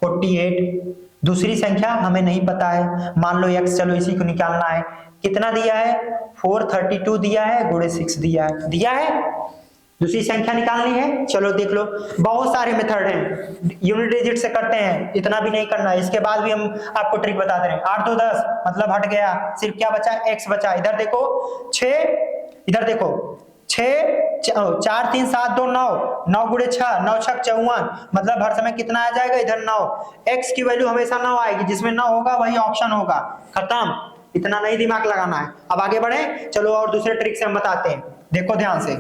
48, दूसरी संख्या हमें नहीं पता है, मान लो x, चलो इसी को निकालना है। कितना दिया है 432 दिया है, गुणे 6 दिया है। दूसरी संख्या निकालनी है, चलो देख लो बहुत सारे मेथड हैं, यूनिट डिजिट से करते हैं, इतना भी नहीं करना है। इसके बाद भी हम आपको ट्रिक बता दे रहे हैं। 8 2 10 मतलब हट गया, सिर्फ क्या बचा x बचा। इधर देखो 6, इधर देखो 6 4 3 7 2 9, 9 गुणे 6, 9 6 54 मतलब हर समय कितना आ जाएगा इधर 9। x की वैल्यू हमेशा 9 आएगी, जिसमें 9 होगा वही ऑप्शन होगा, खत्म। इतना नहीं दिमाग लगाना है। अब आगे बढ़े, चलो और दूसरे ट्रिक से हम बताते हैं, देखो ध्यान से।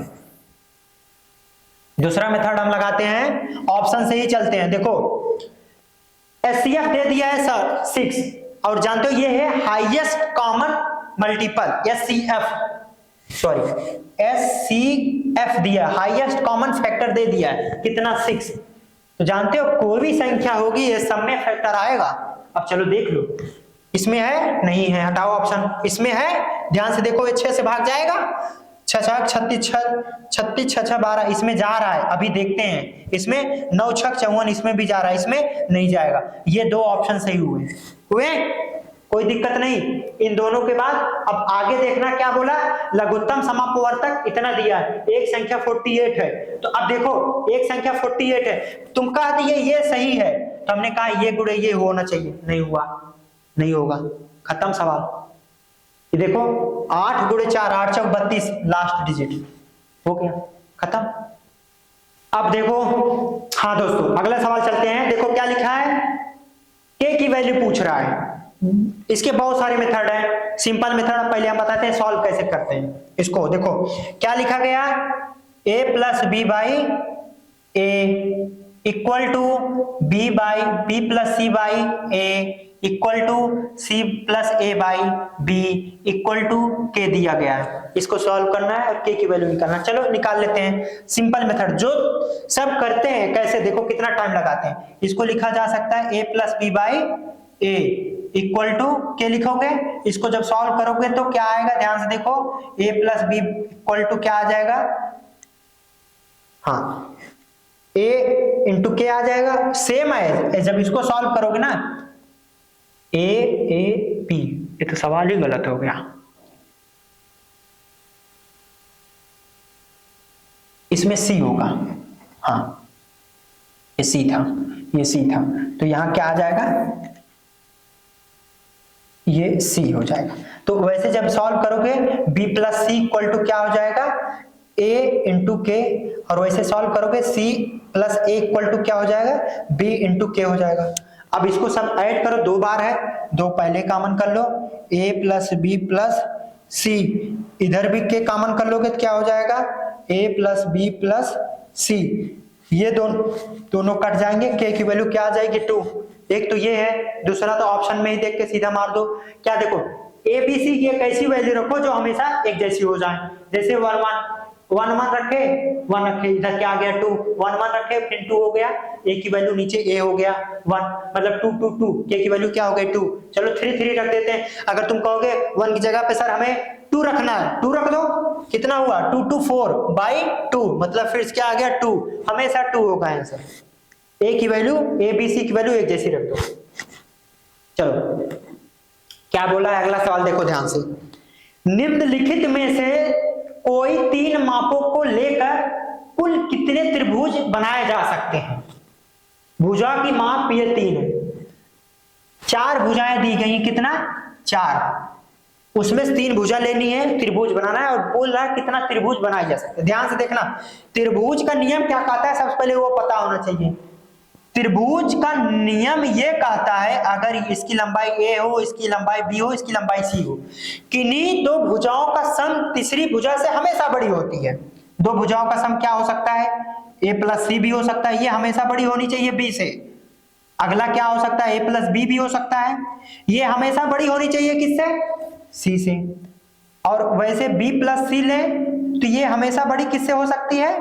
दूसरा मेथड हम लगाते हैं, ऑप्शन से ही चलते हैं। देखो SCF दे दिया है सर 6, और जानते हो ये है हाईएस्ट कॉमन मल्टीपल, SCF दिया, हाईएस्ट कॉमन फैक्टर दे दिया है, कितना 6। तो जानते हो कोई भी संख्या होगी ये सब में फैक्टर आएगा। अब चलो देख लो, इसमें है नहीं है, हटाओ ऑप्शन। इसमें है, ध्यान से देखो, 6 से भाग जाएगा, 6 6 36 36 6 6 12, इसमें जा रहा है, अभी देखते हैं। इसमें 9 6 54, इसमें भी जा रहा है, इसमें नहीं जाएगा। ये दो ऑप्शन सही हुए, कोई दिक्कत नहीं। इन दोनों के बाद अब आगे देखना क्या बोला, लघुत्तम समापवर्तक इतना दिया है, एक संख्या 48 है। तो अब देखो एक संख्या 48 है, तुम कह दिए ये सही है, तो हमने कहा ये गुणे ये होना चाहिए, नहीं हुआ, नहीं होगा, खत्म सवाल। ये देखो 8 गुणे 4, 8 चौक 32, लास्ट डिजिट हो गया, खत्म। अब देखो, हाँ दोस्तों अगला सवाल चलते हैं। देखो क्या लिखा है, k की वैल्यू पूछ रहा है। इसके बहुत सारे मेथड हैं, सिंपल मेथड पहले हम बताते हैं सॉल्व कैसे करते हैं इसको। देखो क्या लिखा गया, a plus B by A equal to B plus C by A equal to C plus A by B equal to K दिया गया है। इसको सॉल्व करना है और के की वैल्यू निकालना है। चलो निकाल लेते हैं, सिंपल मेथड जो सब करते हैं। कैसे, देखो कितना टाइम लगाते हैं। इसको लिखा जा सकता है a plus B by A equal to K लिखोगे, इसको जब सॉल्व करोगे तो क्या आएगा, ध्यान से देखो, a plus B equal to क्या आ जाएगा, हाँ a इंटू के आ जाएगा। सेम है, जब इसको सॉल्व करोगे ना a b, ये तो सवाल ही गलत हो गया, इसमें c होगा, हाँ ये c था, ये c था, तो यहां क्या आ जाएगा, ये c हो जाएगा। तो वैसे जब सॉल्व करोगे b plus C equal to क्या हो जाएगा, a इंटू के, और वैसे सॉल्व करोगे c plus a equal to क्या हो जाएगा, b इंटू के हो जाएगा। अब इसको सब ऐड करो, 2 बार है, 2 पहले कॉमन कर लो, a प्लस बी प्लस सी, इधर भी के कॉमन कर लोगे तो क्या हो जाएगा, a प्लस बी प्लस सी, ये दोनों कट जाएंगे, के की वैल्यू क्या आ जाएगी 2। एक तो ये है, दूसरा तो ऑप्शन में ही देख के सीधा मार दो। क्या देखो ए बी सी की एक ऐसी वैल्यू रखो जो हमेशा एक जैसी हो जाए, जैसे 1 1 रखे, 1 रखे, इधर क्या आ गया 2, 1 1 रखे फिर 2 हो गया, a की वैल्यू नीचे a हो गया 1, मतलब 2 2 2, k की वैल्यू क्या हो गई 2। चलो 3 3 रख देते हैं। अगर तुम कहोगे 1 की जगह पे सर हमें 2 रखना है, 2 रख दो, कितना हुआ 2 2 4 बाई 2, मतलब फिर क्या आ गया 2, हमेशा 2 होगा आंसर। a की वैल्यू a b c की वैल्यू एक जैसी रख दो। चलो क्या बोला है अगला सवाल, देखो ध्यान से। निम्नलिखित में से कोई 3 मापों को लेकर कुल कितने त्रिभुज बनाए जा सकते हैं। भुजा की माप ये 3 है, 4 भुजाएं दी गई, कितना 4, उसमें से 3 भुजा लेनी है, त्रिभुज बनाना है, और बोल रहा है कितना त्रिभुज बनाए जा सकते हैं। ध्यान से देखना, त्रिभुज का नियम क्या कहता है सबसे पहले वो पता होना चाहिए। त्रिभुज का नियम ये कहता है अगर इसकी लंबाई a हो, इसकी लंबाई b हो, इसकी लंबाई c हो, किन्हीं 2 भुजाओं का सम तीसरी भुजा से हमेशा बड़ी होती है। 2 भुजाओं का सम क्या हो सकता है, a प्लस सी भी हो सकता है, ये हमेशा बड़ी होनी चाहिए b से। अगला क्या हो सकता है, a प्लस बी भी हो सकता है, ये हमेशा बड़ी होनी चाहिए किससे, c से। और वैसे b प्लस सी ले तो ये हमेशा बड़ी किससे हो सकती है,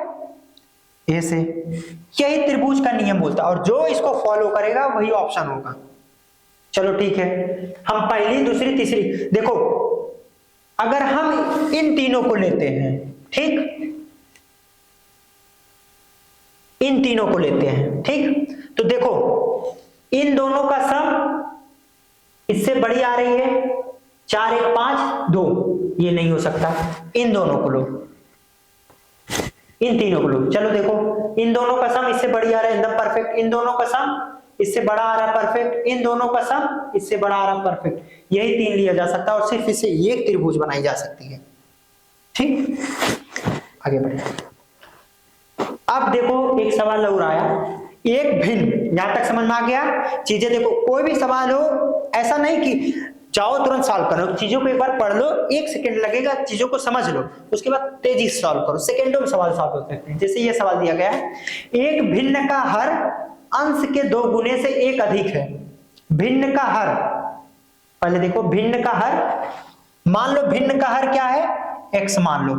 ए से। यही त्रिभुज का नियम बोलता है, और जो इसको फॉलो करेगा वही ऑप्शन होगा। चलो ठीक है, हम पहली दूसरी तीसरी, देखो अगर हम इन तीनों को लेते हैं, ठीक, इन तीनों को लेते हैं, ठीक, तो देखो इन दोनों का सम इससे बड़ी आ रही है, 4 1 5 2, ये नहीं हो सकता। इन दोनों को लो, इन तीनों को लो, चलो देखो इन दोनों का सम इससे बड़ी आ रहा है, एकदम परफेक्ट, इन दोनों का सम इससे बड़ा आ रहा है, परफेक्ट, इन दोनों का सम इससे बड़ा आ रहा है, परफेक्ट, यही 3 लिया जा सकता है और सिर्फ इससे एक त्रिभुज बनाई जा सकती है, ठीक। आगे बढ़े, अब देखो एक सवाल और आया, एक भिन्न, यहां तक समझ में आ गया चीजें। देखो कोई भी सवाल हो, ऐसा नहीं कि जाओ तुरंत सॉल्व करो, चीजों को एक बार पढ़ लो, 1 सेकंड लगेगा, चीजों को समझ लो, उसके बाद तेजी से सॉल्व करो, सेकंडों में सवाल सॉल्व हो सकते हैं। जैसे ये सवाल दिया गया है, एक भिन्न का हर अंश के 2 गुने से 1 अधिक है। भिन्न का हर, पहले देखो भिन्न का हर, मान लो भिन्न का हर क्या है, x मान लो,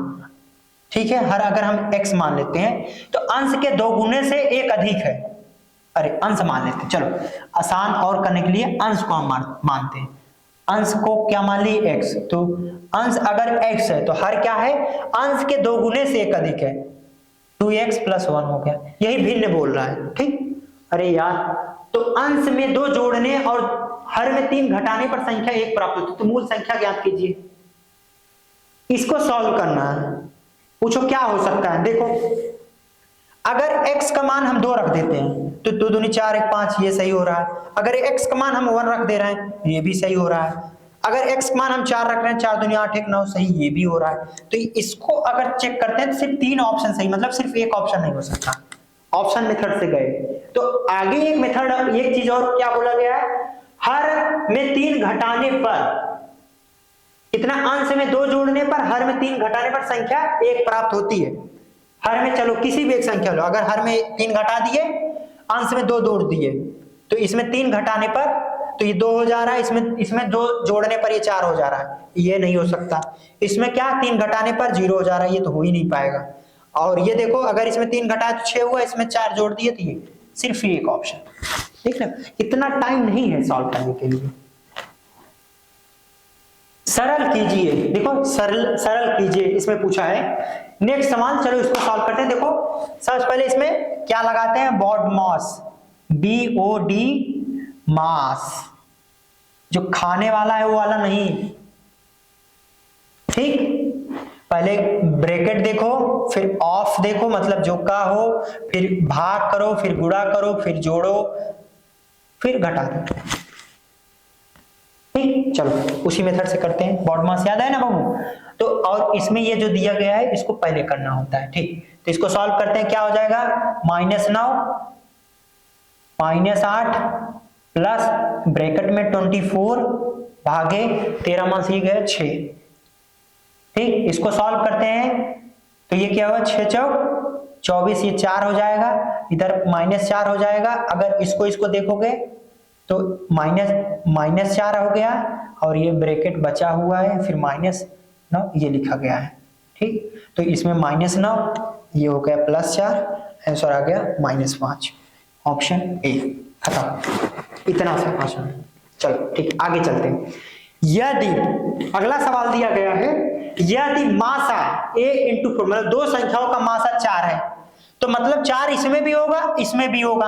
ठीक है, हर अगर हम x मान लेते हैं तो अंश के 2 गुने से 1 अधिक है, अरे अंश मान लेते हैं, चलो आसान और करने के लिए अंश को हम मानते हैं, अंश को क्या मान ली x, तो अंश अगर x है तो हर क्या है, अंश के 2 गुने से 1 अधिक है, 2x + 1 हो गया, यही भिन्न बोल रहा है, ठीक। अरे यार, तो अंश में 2 जोड़ने और हर में 3 घटाने पर संख्या 1 प्राप्त होती है, तो मूल संख्या ज्ञात कीजिए, इसको सॉल्व करना है। पूछो क्या हो सकता है, देखो अगर x का मान हम 2 रख देते हैं तो 2 दूनी 4 1 5, ये सही हो रहा है। अगर x का मान हम 1 रख दे रहे हैं, ये भी सही हो रहा है। अगर x का मान हम 4 रख रहे हैं, 4 दूनी 8 1 9, सही, ये भी हो रहा है। तो इसको अगर चेक करते हैं तो सिर्फ 3 ऑप्शन सही, मतलब सिर्फ एक ऑप्शन नहीं हो सकता, ऑप्शन मेथड से गए। तो आगे एक मेथड, एक चीज और क्या बोला गया है, हर में 3 घटाने पर, इतना अंश में 2 जोड़ने पर, हर में 3 घटाने पर संख्या 1 प्राप्त होती है। हर में चलो किसी भी एक संख्या लो, अगर हर में 3 घटा दिए, अंश में 2 जोड़ दिए, तो इसमें 3 घटाने पर तो ये 2 हो जा रहा है, इसमें 2 जोड़ने पर ये 4 हो जा रहा है, ये नहीं हो सकता। इसमें क्या 3 घटाने पर 0 हो जा रहा है, ये तो हो ही नहीं पाएगा। और ये देखो अगर इसमें 3 घटाए तो 6 हुआ, इसमें 4 जोड़ दिए तो ये सिर्फ ये एक ऑप्शन, ठीक ना। इतना टाइम नहीं है सॉल्व करने के लिए, सरल कीजिए, देखो सरल कीजिए, इसमें पूछा है। नेक्स्ट सवाल, चलो इसको सॉल्व करते हैं। देखो सबसे पहले इसमें क्या लगाते हैं, बॉड मास, BOD मास, जो खाने वाला है वो वाला नहीं, ठीक। पहले ब्रैकेट देखो, फिर ऑफ देखो, मतलब जो का हो, फिर भाग करो, फिर गुणा करो, फिर जोड़ो, फिर घटा दो, ठीक। चलो उसी मेथड से करते हैं, बॉड मास याद है ना बाबू। तो और इसमें ये जो दिया गया है इसको पहले करना होता है, ठीक। तो इसको सॉल्व करते हैं, क्या हो जाएगा, -9 -8 प्लस ब्रैकेट में 24 भागे 13 मान से गए 6, ठीक। इसको सॉल्व करते हैं तो ये क्या हुआ, 6 चौक 24, ये 4 हो जाएगा, इधर -4 हो जाएगा। अगर इसको देखोगे तो -4 हो गया, और ये ब्रैकेट बचा हुआ है, फिर -9 ये लिखा गया है, ठीक। तो इसमें -9 ये हो गया +4, आंसर आ गया -5, ऑप्शन ए, खत्म। इतना सा क्वेश्चन, चलो ठीक, आगे चलते हैं। यदि अगला सवाल दिया गया है, यदि मासा a × 4, मतलब 2 संख्याओं का मासा 4 है, तो मतलब 4 इसमें भी होगा, इसमें भी होगा,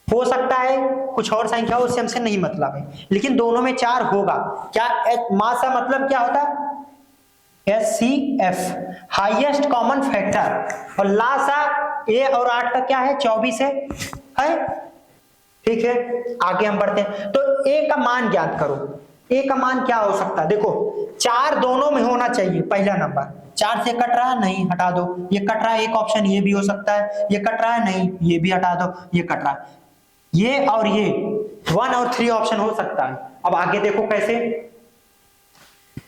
हो सकता है कुछ और संख्या हो, उससे हमसे नहीं मतलब है, लेकिन दोनों में 4 होगा। क्या मासा मतलब क्या होता है, HCF, हाईएस्ट कॉमन फैक्टर, और लासा a और 8 का क्या है, 24 है, ठीक है। आगे हम बढ़ते हैं, तो a का मान ज्ञात करो। a का मान क्या हो सकता है, देखो 4 दोनों में होना चाहिए, पहला नंबर। 4 से कट रहा है, नहीं, हटा दो। ये कट रहा है, एक ऑप्शन ये भी हो सकता है। ये कट रहा है, नहीं, ये भी हटा दो। ये कट रहा है, ये और ये 1 और 3 ऑप्शन हो सकता है। अब आगे देखो कैसे,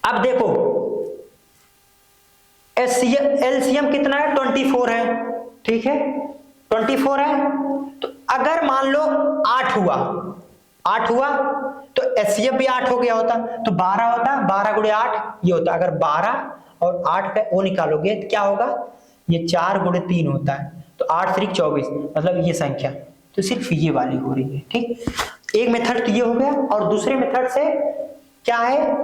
अब देखो एलसीएम कितना है, 24 है, ठीक है, 24 है। तो अगर मान लो 8 हुआ तो एचसीएफ भी 8 हो गया होता, तो 12 होता, 12 × 8 ये होता। अगर 12 और 8 का वो निकालोगे तो क्या होगा, ये 4 × 3 होता है, तो 8 3 24, मतलब ये संख्या तो सिर्फ ये वाली हो रही है, ठीक। एक मेथड तो ये हो गया, और दूसरे मेथड से क्या है,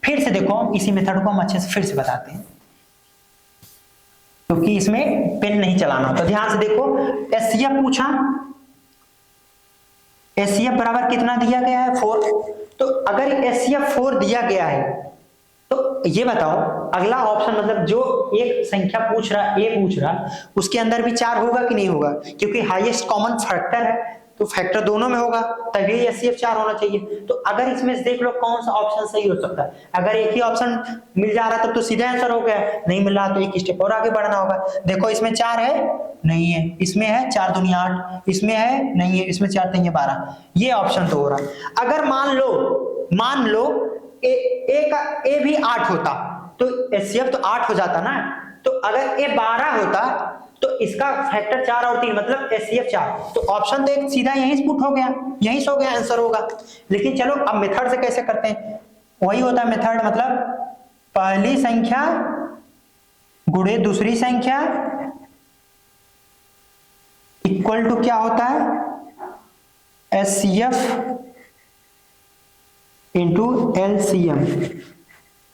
फिर से देखो इसी मेथड को हम अच्छे से फिर से बताते हैं, क्योंकि इसमें पेन नहीं चलाना होता। ध्यान से देखो, एचसीएफ पूछा, एचसीएफ बराबर कितना दिया गया है 4। तो अगर एचसीएफ 4 दिया गया है तो ये बताओ अगला ऑप्शन, मतलब जो एक संख्या पूछ रहा, ए पूछ रहा, उसके अंदर भी 4 होगा कि नहीं होगा, क्योंकि हाईएस्ट कॉमन फैक्टर है तो फैक्टर दोनों में होगा, तभी एचसीएफ 4 होना चाहिए। तो अगर इसमें से देख लो कौन सा ऑप्शन सही हो सकता है। अगर एक ही ऑप्शन मिल जा रहा तब तो सीधा आंसर हो गया, नहीं मिल रहा तो एक स्टेप और आगे बढ़ना होगा। देखो इसमें 4 है, नहीं है, इसमें है 4 दूनी 8, इसमें है, नहीं है, इसमें 4 तीन 12, ये ऑप्शन तो हो रहा। अगर मान लो ए भी 8 होता तो एचसीएफ तो 8 हो जाता ना, तो अगर ए 12 होता तो इसका फैक्टर 4 और 3 मतलब एचसीएफ 4, तो ऑप्शन तो एक सीधा यहीं से पुट हो गया, यहीं से हो गया, आंसर होगा। लेकिन चलो अब मेथड से कैसे करते हैं, वही होता है मेथड, मतलब पहली संख्या गुणे दूसरी संख्या इक्वल टू क्या होता है, एचसीएफ इंटू एलसीएम,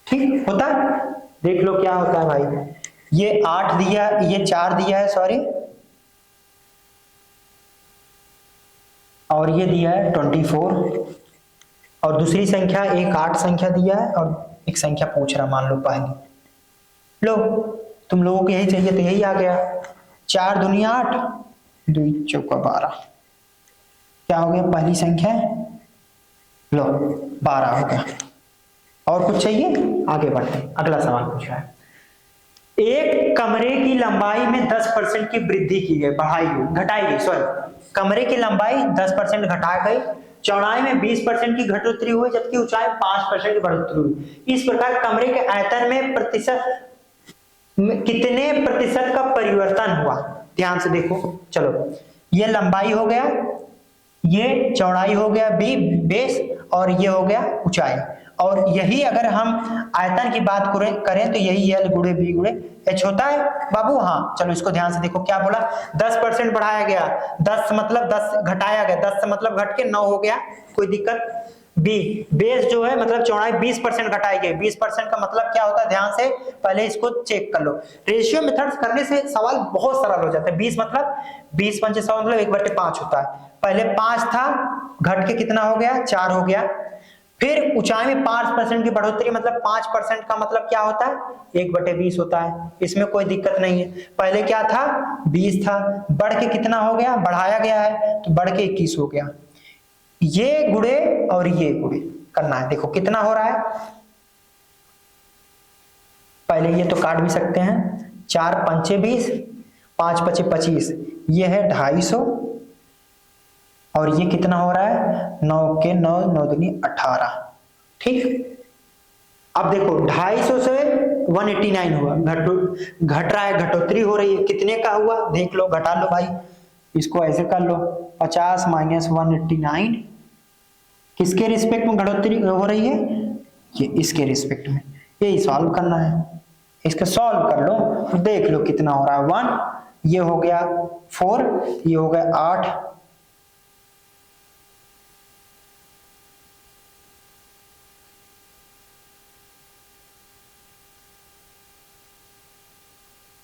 ठीक होता है। देख लो क्या होता है भाई, ये 8 दिया, ये 4 दिया है, सॉरी, और ये दिया है 24, और दूसरी संख्या एक 8 संख्या दिया है और एक संख्या पूछ रहा, मान लो पहली, लो तुम लोगों को यही चाहिए तो यही आ गया, 4 दूनी 8, 2 चौका 12, क्या हो गया पहली संख्या, लो 12 हो गया। और कुछ चाहिए, आगे बढ़ते हैं, अगला सवाल पूछ रहा है, एक कमरे की लंबाई में 10% की वृद्धि की गई, घटाई गई, सॉरी, कमरे की लंबाई 10% घटा गई, चौड़ाई में 20% की घटोत्तरी हुई, जबकि ऊंचाई 5% की बढ़ोतरी हुई। इस प्रकार कमरे के आयतन में कितने प्रतिशत का परिवर्तन हुआ। ध्यान से देखो, चलो ये लंबाई हो गया, ये चौड़ाई हो गया बेस, और ये हो गया ऊंचाई, और यही अगर हम आयतन की बात करें तो यही L गुणे B गुणे H होता है बाबू। हाँ चलो इसको ध्यान से देखो, क्या बोला, 10% बढ़ाया गया, 10 मतलब 10 घटाया गया, 10 मतलब घट के 9 हो गया, कोई दिक्कत। बी बेस जो है मतलब चौड़ाई 20% घटाई गई, 20% का मतलब क्या होता है, ध्यान से पहले इसको चेक कर लो। रेशियो मेथड्स करने से सवाल बहुत सरल हो जाता है। 20 मतलब 20 पंचे 100 मतलब 1/5 होता है, पहले 5 था, घट के कितना हो गया, 4 हो गया। फिर ऊंचाई में 5% की बढ़ोतरी, मतलब 5% का मतलब क्या होता है, 1/20 होता है, इसमें कोई दिक्कत नहीं है। पहले क्या था, 20 था, बढ़ के कितना हो गया, बढ़ाया गया है तो बढ़ के 21 हो गया। ये गुणे और ये गुणे करना है, देखो कितना हो रहा है, पहले ये तो काट भी सकते हैं, 4 पंचे 20, 5 पचे 25, ये है 250, और ये कितना हो रहा है, 9 के 9, 9 दूनी 18, ठीक। अब देखो 250 से 189 हुआ, घट रहा है, घटोतरी हो रही है, कितने का हुआ देख लो, घटा लो भाई, इसको ऐसे कर लो, 50 माइनस 189 किसके रिस्पेक्ट में घटोतरी हो रही है, ये इसके रिस्पेक्ट में, यही सॉल्व करना है। इसका सॉल्व कर लो तो देख लो कितना हो रहा है, 1, ये हो गया 4, ये हो गया 8,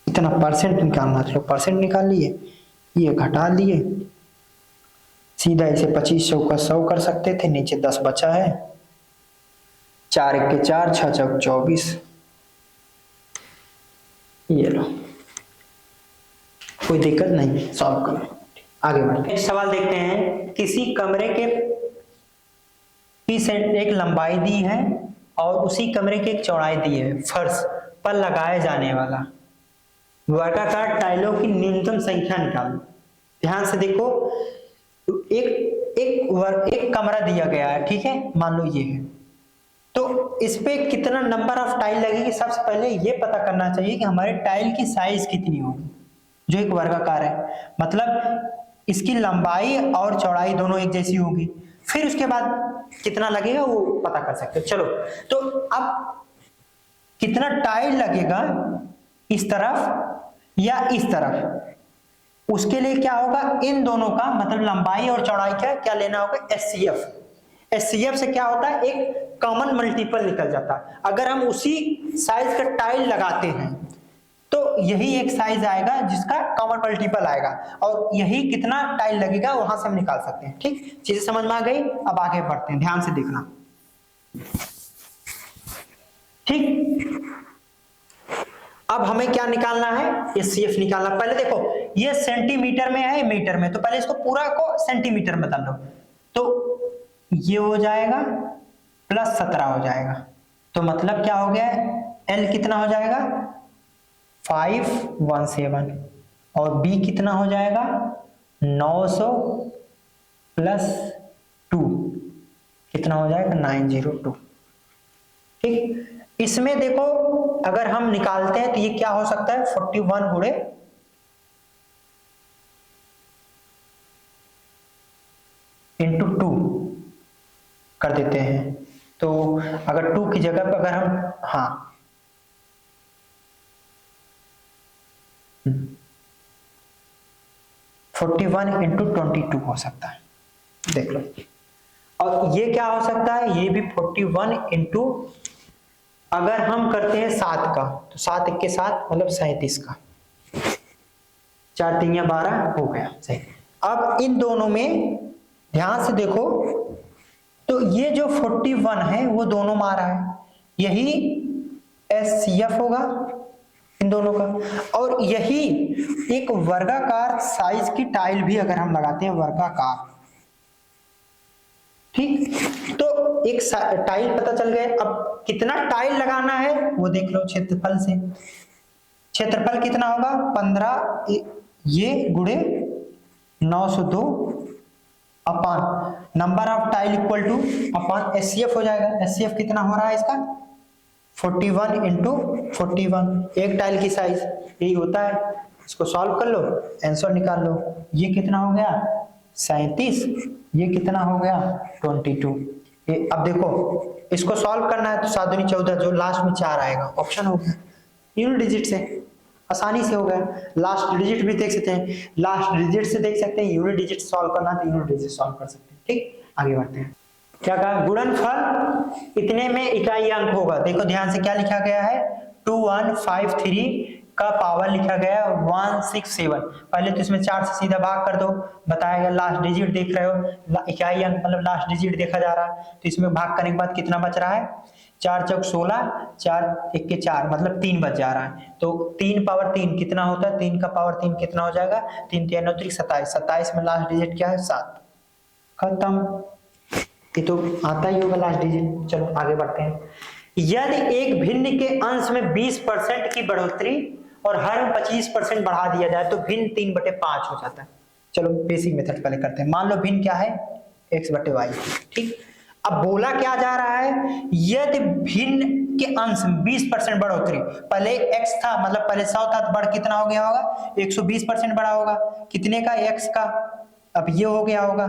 इतना परसेंट निकालना, चलो परसेंट निकाल लिए, ये घटा लिए, सीधा इसे 25 चौका 100 कर सकते थे, नीचे 10 बचा है, 4 1 4, 6 चौक 24, ये लो, कोई दिक्कत नहीं, सॉल्व कर लो। आगे बढ़ते सवाल देखते हैं, किसी कमरे के एक लंबाई दी है और उसी कमरे की एक चौड़ाई दी है, फर्श पर लगाए जाने वाला वर्गाकार टाइलों की न्यूनतम संख्या निकालो। ध्यान से देखो, एक कमरा दिया गया है, ठीक है, मान लो ये है, तो इस पे कितना नंबर ऑफ टाइल लगेगी, सबसे पहले ये पता करना चाहिए कि हमारे टाइल की साइज कितनी होगी, जो एक वर्गाकार है, मतलब इसकी लंबाई और चौड़ाई दोनों एक जैसी होगी, फिर उसके बाद कितना लगेगा वो पता कर सकते हो। चलो तो अब कितना टाइल लगेगा इस तरफ या इस तरफ, उसके लिए क्या होगा, इन दोनों का मतलब लंबाई और चौड़ाई क्या क्या लेना होगा, एचसीएफ। एचसीएफ से क्या होता है, एक कॉमन मल्टीपल निकल जाता है। अगर हम उसी साइज का टाइल लगाते हैं तो यही एक साइज आएगा जिसका कॉमन मल्टीपल आएगा, और यही कितना टाइल लगेगा वहां से हम निकाल सकते हैं। ठीक, चीजें समझ में आ गई। अब आगे बढ़ते हैं, ध्यान से देखना। ठीक, अब हमें क्या निकालना है, एचसीएफ निकालना। पहले देखो ये सेंटीमीटर में है, मीटर में, तो पहले इसको पूरा को सेंटीमीटर में बदल लो। तो ये हो जाएगा +17 हो जाएगा। तो मतलब क्या हो गया, एल कितना हो जाएगा 517, और बी कितना हो जाएगा 900 + 2 कितना हो जाएगा 902। ठीक, इसमें देखो अगर हम निकालते हैं तो ये क्या हो सकता है, 41 गुणे इंटू 2 कर देते हैं। तो अगर 2 की जगह पर अगर हम, हाँ 41 × 22 हो सकता है, देख लो। और ये क्या हो सकता है, ये भी 41 इंटू, अगर हम करते हैं 7 का तो 7 1 के 7 मतलब 37 का, 4 3 12 हो गया सही। अब इन दोनों में ध्यान से देखो, तो ये जो 41 है वो दोनों में आ रहा है, यही एचसीएफ होगा इन दोनों का। और यही एक वर्गाकार साइज की टाइल भी अगर हम लगाते हैं, वर्गाकार, ठीक, तो एक टाइल पता चल गए। अब कितना टाइल लगाना है वो देख लो क्षेत्रफल से। क्षेत्रफल कितना होगा 15 ये गुणे 902 upon number of tile equal two upon HCF हो जाएगा। एचसीएफ कितना हो रहा है इसका 41 × 41, एक टाइल की साइज यही होता है। इसको सॉल्व कर लो, आंसर निकाल लो। ये कितना हो गया 37, ये कितना हो गया 22। ये अब देखो इसको सॉल्व करना है तो 7 दूनी 14, जो लास्ट में 4 आएगा ऑप्शन हो गया, यूनिट डिजिट से आसानी से हो गया। लास्ट डिजिट भी देख सकते हैं, लास्ट डिजिट से देख सकते हैं, यूनिट डिजिट सॉल्व करना है तो यूनिट डिजिट सॉल्व कर सकते हैं। ठीक, आगे बढ़ते हैं। क्या कहा, गुणनफल इतने में इकाई अंक होगा। देखो ध्यान से क्या लिखा गया है, 2153 का पावर लिखा गया 167। पहले तो इसमें 4 से सीधा भाग कर दो, बताया गया लास्ट डिजिट देख रहे हो, इकाई अंक मतलब लास्ट डिजिट देखा जा रहा है, तो इसमें भाग करने के बाद कितना बच रहा है 4 चौक 16, 4 1 के 4 मतलब 3 बच जा रहा है। तो 3 पावर 3 कितना होता है, 3 का पावर 3 कितना हो जाएगा, 3 3 9 27, 27 में लास्ट डिजिट क्या है 7, खत्म। ये तो आता ही होगा लास्ट डिजिट। चलो आगे बढ़ते हैं। यदि एक भिन्न के अंश में 20% की बढ़ोतरी और हर में 25% बढ़ा दिया जाए तो भिन्न 3/5 हो जाता है। चलो बेसिक मेथड पहले करते हैं। मान लो भिन्न क्या है x/y। ठीक, अब बोला क्या जा रहा है, यदि भिन्न के अंश में 20% बढ़ोतरी, पहले x था मतलब पहले 100 था तो बढ़ कितना हो गया होगा 120% बढ़ा होगा, कितने का x का, अब ये हो गया होगा।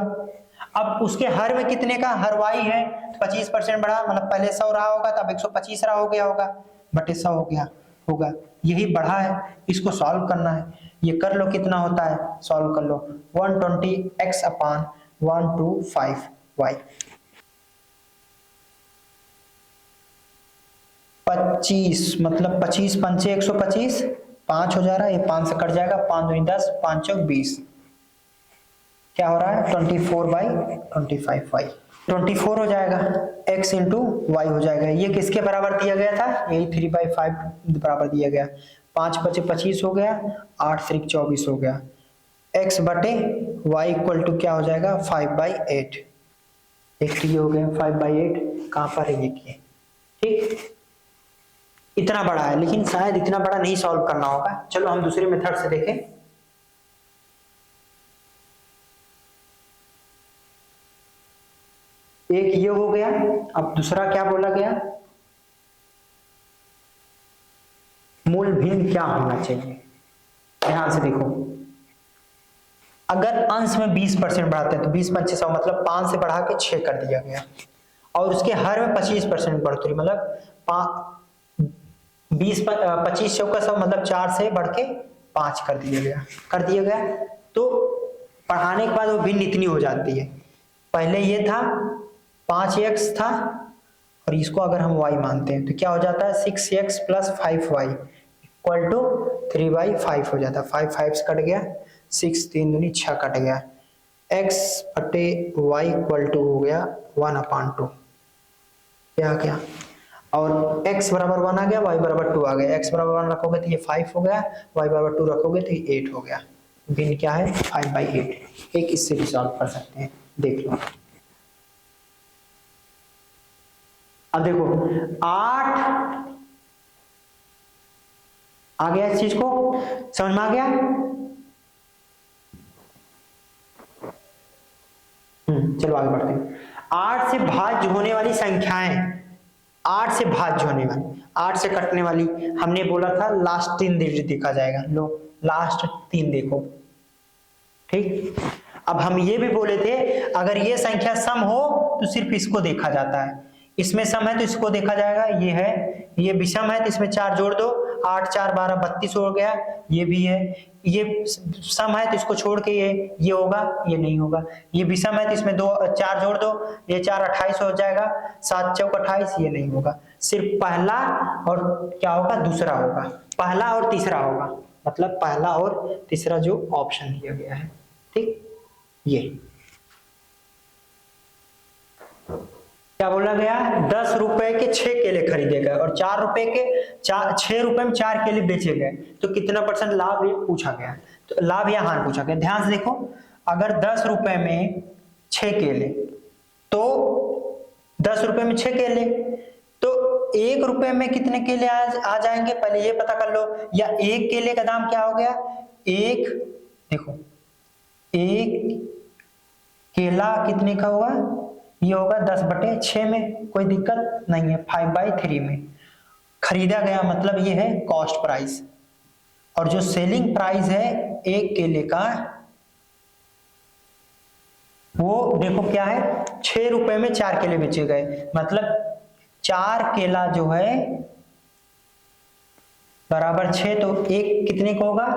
अब उसके हर में कितने का, हर y है 25% बढ़ा, मतलब पहले 100 रहा होगा तो अब 125 रहा हो गया होगा, बटे 100 हो गया होगा, यही बढ़ा है। इसको सॉल्व करना है, ये कर लो कितना होता है, सॉल्व कर लो 120x/125y 25 मतलब 25 पंचे 125, 5 हो जा रहा है, ये 5 से कट जाएगा, 5 दूनी 10, 5 चौक 20, क्या हो रहा है 24/25y 24 हो जाएगा, x इंटू वाई हो जाएगा। ये किसके बराबर दिया गया था, यही 3/5 बराबर दिया गया। 5 पचे 25 हो गया, 8 से 24 हो गया, x बटे y इक्वल टू क्या हो जाएगा 5/8। एक ये हो गया 5/8, कहाँ पर है ये, ठीक, इतना बड़ा है लेकिन शायद इतना बड़ा नहीं सॉल्व करना होगा। चलो हम दूसरे मेथड से देखें। एक ये हो गया, अब दूसरा क्या बोला गया, मूल भिन्न क्या होना चाहिए। ध्यान से देखो, अगर अंश में 20% बढ़ाते हैं तो 20 पंचे 100 मतलब 5 से बढ़ा के 6 कर दिया गया, और उसके हर में 25% बढ़ोतरी मतलब 20 25 चौका 100 मतलब 4 से बढ़ के 5 कर दिया गया। तो पढ़ाने के बाद वो भिन्न इतनी हो जाती है। पहले ये था 5x था, और इसको अगर हम y मानते हैं तो क्या हो जाता है 6x plus 5y equal to 3/5 हो जाता है। 5 5 कट गया, 6 3 दूनी 6 कट गया, x बटे y इक्वल टू हो गया 1/2। क्या क्या, और x बराबर 1 आ गया, y बराबर 2 आ गया। x बराबर 1 रखोगे तो ये 5 हो गया, y बराबर 2 रखोगे तो ये 8 हो गया। भिन्न क्या है 5/8। एक इससे भी सॉल्व कर सकते हैं, देख लो। अब देखो 8 आ गया, इस चीज को समझ में आ गया। चलो आगे बढ़ते हैं। 8 से भाज्य होने वाली संख्याएं, 8 से भाज्य होने वाली, 8 से कटने वाली, हमने बोला था लास्ट 3 डिजिट देखा जाएगा। लो लास्ट 3 देखो, ठीक। अब हम ये भी बोले थे अगर ये संख्या सम हो तो सिर्फ इसको देखा जाता है। इसमें सम है तो इसको देखा जाएगा, ये है, ये विषम है तो इसमें 4 जोड़ दो, 8 4 12 32 हो गया। ये भी है, ये सम है तो इसको छोड़ के ये होगा, ये नहीं होगा। ये विषम है तो इसमें 4 जोड़ दो, ये 4 28 हो जाएगा, 7 चौक 28, ये नहीं होगा। सिर्फ पहला और क्या होगा, दूसरा होगा, पहला और तीसरा होगा, मतलब पहला और तीसरा जो ऑप्शन दिया गया है, ठीक। ये क्या बोला गया, 10 रुपए के 6 केले खरीदे गए और 6 रुपए में 4 केले बेचे गए, तो कितना % लाभ ये पूछा गया। तो लाभ या हानि पूछा गया। ध्यान से देखो, अगर 10 रुपए में 6 केले, तो 10 रुपए में 6 केले, तो 1 रुपए में कितने केले आ जाएंगे, पहले ये पता कर लो। या 1 केले का दाम क्या हो गया, एक, देखो 1 केला कितने का होगा, ये होगा 10/6 में, कोई दिक्कत नहीं है। 5/3 में खरीदा गया, मतलब ये है कॉस्ट प्राइस। और जो सेलिंग प्राइस है 1 केले का, वो देखो क्या है, 6 रुपए में 4 केले बेचे गए, मतलब 4 केला जो है बराबर 6, तो 1 कितने का होगा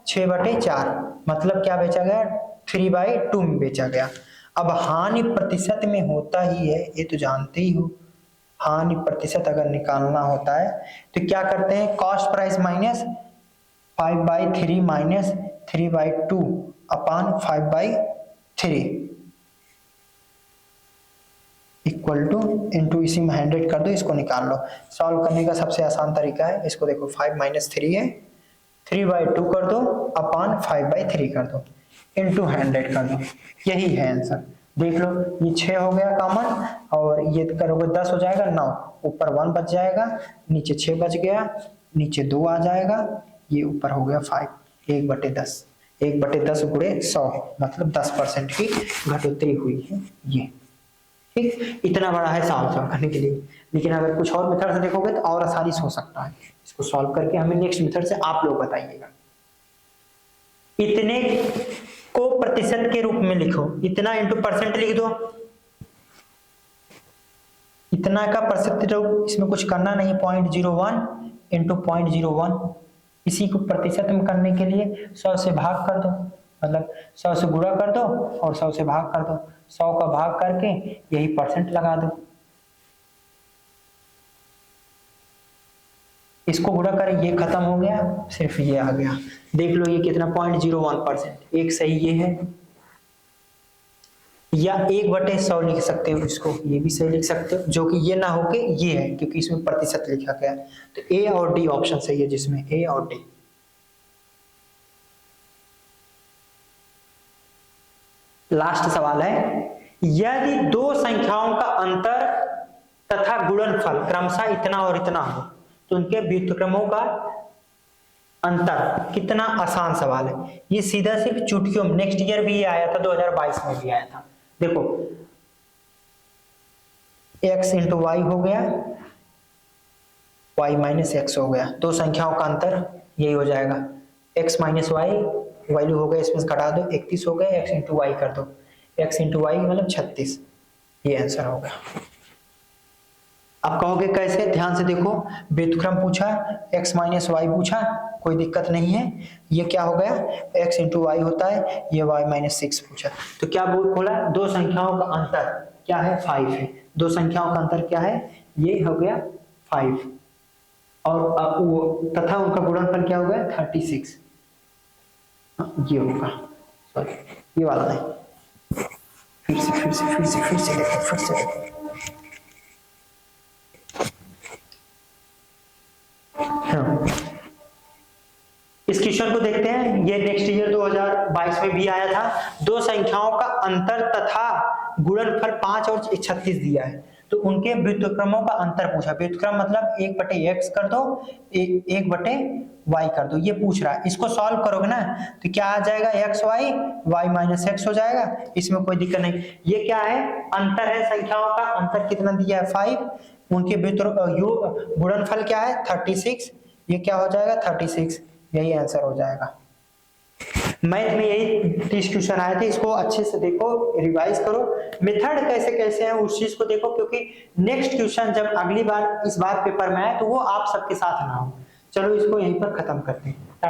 6/4, मतलब क्या बेचा गया 3/2 में बेचा गया। अब हानि प्रतिशत में होता ही है, ये तो जानते ही हो। हानि प्रतिशत अगर निकालना होता है तो क्या करते हैं, cost price minus 5/3 minus 3/2 upon 5/3 equal to into, इसी में 100 कर दो, इसको निकाल लो। सॉल्व करने का सबसे आसान तरीका है, इसको देखो 5 - 3 है, 3/2 कर दो अपान 5/3 कर दो, इंटू 100 कर दो, यही है आंसर। देख लो, ये 6 हो गया कॉमन, और ये करोगे 10 हो जाएगा, 9 ऊपर 1 बच जाएगा, नीचे 6 बच गया, नीचे 2 आ जाएगा, ये ऊपर हो गया 5, 1/10, 1/10 गुणे 100, मतलब 10% की घटोतरी हुई है ये, ठीक। इतना बड़ा है सॉल्व करने के लिए। लेकिन अगर कुछ और मेथड से देखोगे तो और आसानी से हो सकता है। इसको सॉल्व करके हमें नेक्स्ट मेथड से आप लोग बताइएगा। इतने को प्रतिशत के रूप में लिखो, इतना इंटू % लिख दो, इतना का प्रतिशत, इसमें कुछ करना नहीं, 0.01 इंटू 0.01, इसी को प्रतिशत में करने के लिए 100 से भाग कर दो, मतलब 100 से गुणा कर दो और 100 से भाग कर दो, 100 का भाग करके यही % लगा दो, इसको गुणा करें, ये खत्म हो गया, सिर्फ ये आ गया। देख लो ये कितना 0.01%, एक सही ये है, या 1/100 लिख सकते हो इसको, ये भी सही लिख सकते हो, जो कि ये ना होके ये है, क्योंकि इसमें प्रतिशत लिखा गया। तो ए और डी ऑप्शन सही है, जिसमें ए और डी। लास्ट सवाल है, यदि 2 संख्याओं का अंतर तथा गुणनफल क्रमशः इतना और इतना हो तो उनके व्युत्क्रमों का अंतर कितना। आसान सवाल है ये, सीधा सिर्फ चुटकियों में, नेक्स्ट ईयर भी ये आया था, 2022 में भी आया था। देखो x इंटू वाई हो गया, y माइनस एक्स हो गया, 2 संख्याओं का अंतर यही हो जाएगा, x माइनस वाई, वैल्यू हो गया इसमें से घटा दो, 31 हो गया, x इंटू वाई कर दो, x इंटू वाई मतलब 36, ये आंसर होगा। आप कहोगे कैसे, ध्यान से देखो, व्युत्क्रम पूछा, x माइनस वाई पूछा, कोई दिक्कत नहीं है। ये क्या हो गया, x इंटू वाई होता है, ये y माइनस 6 पूछा। तो क्या बोला, दो संख्याओं का अंतर क्या है, 5 है। दो संख्याओं का अंतर क्या है, ये हो गया 5, और वो तथा उनका गुणनफल क्या हो गया 36। ये होगा, सॉरी ये वाला नहीं, फिर से देखो। हाँ। इस क्वेश्चन को देखते हैं, ये नेक्स्ट ईयर 2022 में भी आया था। दो संख्याओं का अंतर तथा गुणनफल 5 और 36 दिया है, तो उनके व्युत्क्रमों का अंतर पूछा। व्युत्क्रम मतलब 1/x कर दो, 1/y कर दो, ये पूछ रहा है। इसको सॉल्व करोगे ना तो क्या आ जाएगा, xy, y माइनस x हो जाएगा, इसमें कोई दिक्कत नहीं। ये क्या है, अंतर है संख्याओं का, अंतर कितना दिया है 5, उनके गुणनफल क्या है 36, ये क्या हो जाएगा 36, यही आंसर हो जाएगा। मैथ में यही 30 क्वेश्चन आए थे, इसको अच्छे से देखो, रिवाइज करो, मेथड कैसे कैसे है उस चीज को देखो, क्योंकि नेक्स्ट क्वेश्चन जब अगली बार इस बार पेपर में आए तो वो आप सबके साथ ना हो। चलो इसको यहीं पर खत्म करते हैं।